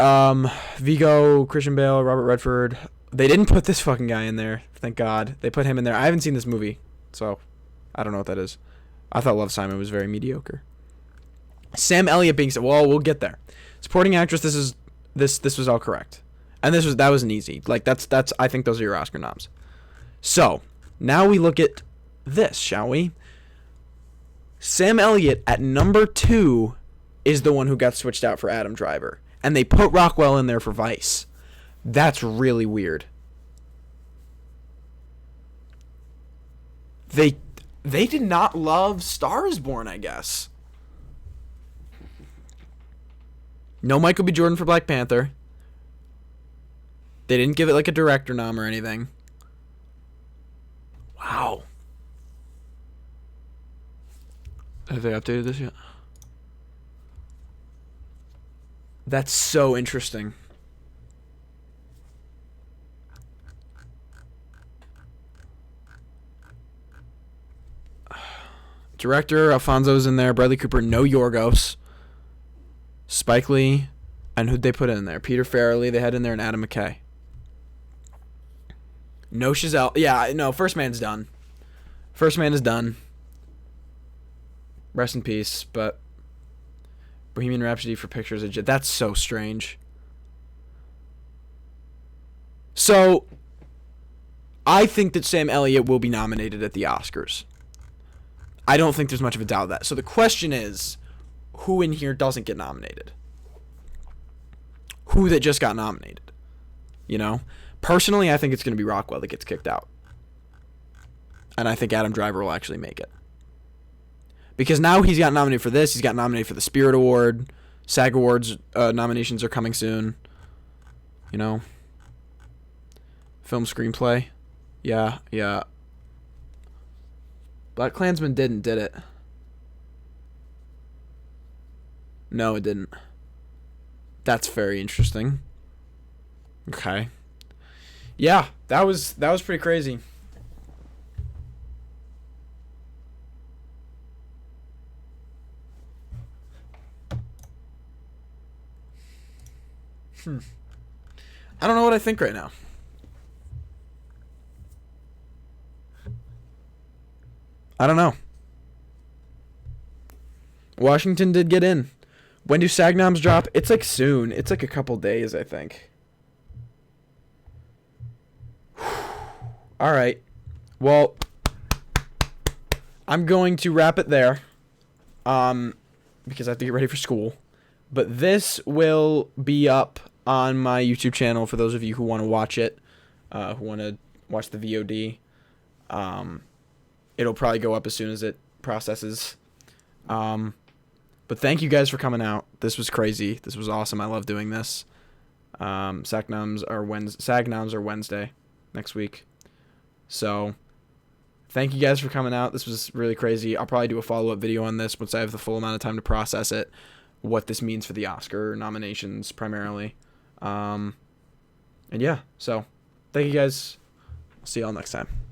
Vigo, Christian Bale, Robert Redford. They didn't put this fucking guy in there. Thank God. They put him in there. I haven't seen this movie, so I don't know what that is. I thought Love, Simon was very mediocre. Sam Elliott being said, well, we'll get there. Supporting actress, this was all correct. And that was an easy. Like, that's I think those are your Oscar noms. So, now we look at this, shall we? Sam Elliott at number 2 is the one who got switched out for Adam Driver. And they put Rockwell in there for Vice. That's really weird. They did not love Star is Born, I guess. No Michael B. Jordan for Black Panther. They didn't give it like a director nom or anything. Wow. Have they updated this yet? That's so interesting. Director Alfonso's in there. Bradley Cooper, no Yorgos. Spike Lee, and who'd they put in there? Peter Farrelly. They had in there and Adam McKay. No Chazelle. Yeah, no. First Man's done. First Man is done. Rest in peace. But Bohemian Rhapsody for Pictures of that's so strange. So I think that Sam Elliott will be nominated at the Oscars. I don't think there's much of a doubt of that. So the question is, who in here doesn't get nominated? Who that just got nominated? You know? Personally, I think it's going to be Rockwell that gets kicked out. And I think Adam Driver will actually make it. Because now he's got nominated for this. He's got nominated for the Spirit Award. SAG Awards nominations are coming soon. You know? Film screenplay. Yeah. Black Klansman did it? No, it didn't. That's very interesting. Okay. Yeah, that was pretty crazy. I don't know what I think right now. I don't know. Washington did get in. When do SAG noms drop? It's like soon. It's like a couple days, I think. All right. Well, I'm going to wrap it there. Because I have to get ready for school. But this will be up on my YouTube channel for those of you who want to watch it, who want to watch the VOD. It'll probably go up as soon as it processes. But thank you guys for coming out. This was crazy. This was awesome. I love doing this. SAG noms are Wednesday next week. So thank you guys for coming out. This was really crazy. I'll probably do a follow-up video on this once I have the full amount of time to process it, what this means for the Oscar nominations primarily. And yeah, so thank you guys. See y'all next time.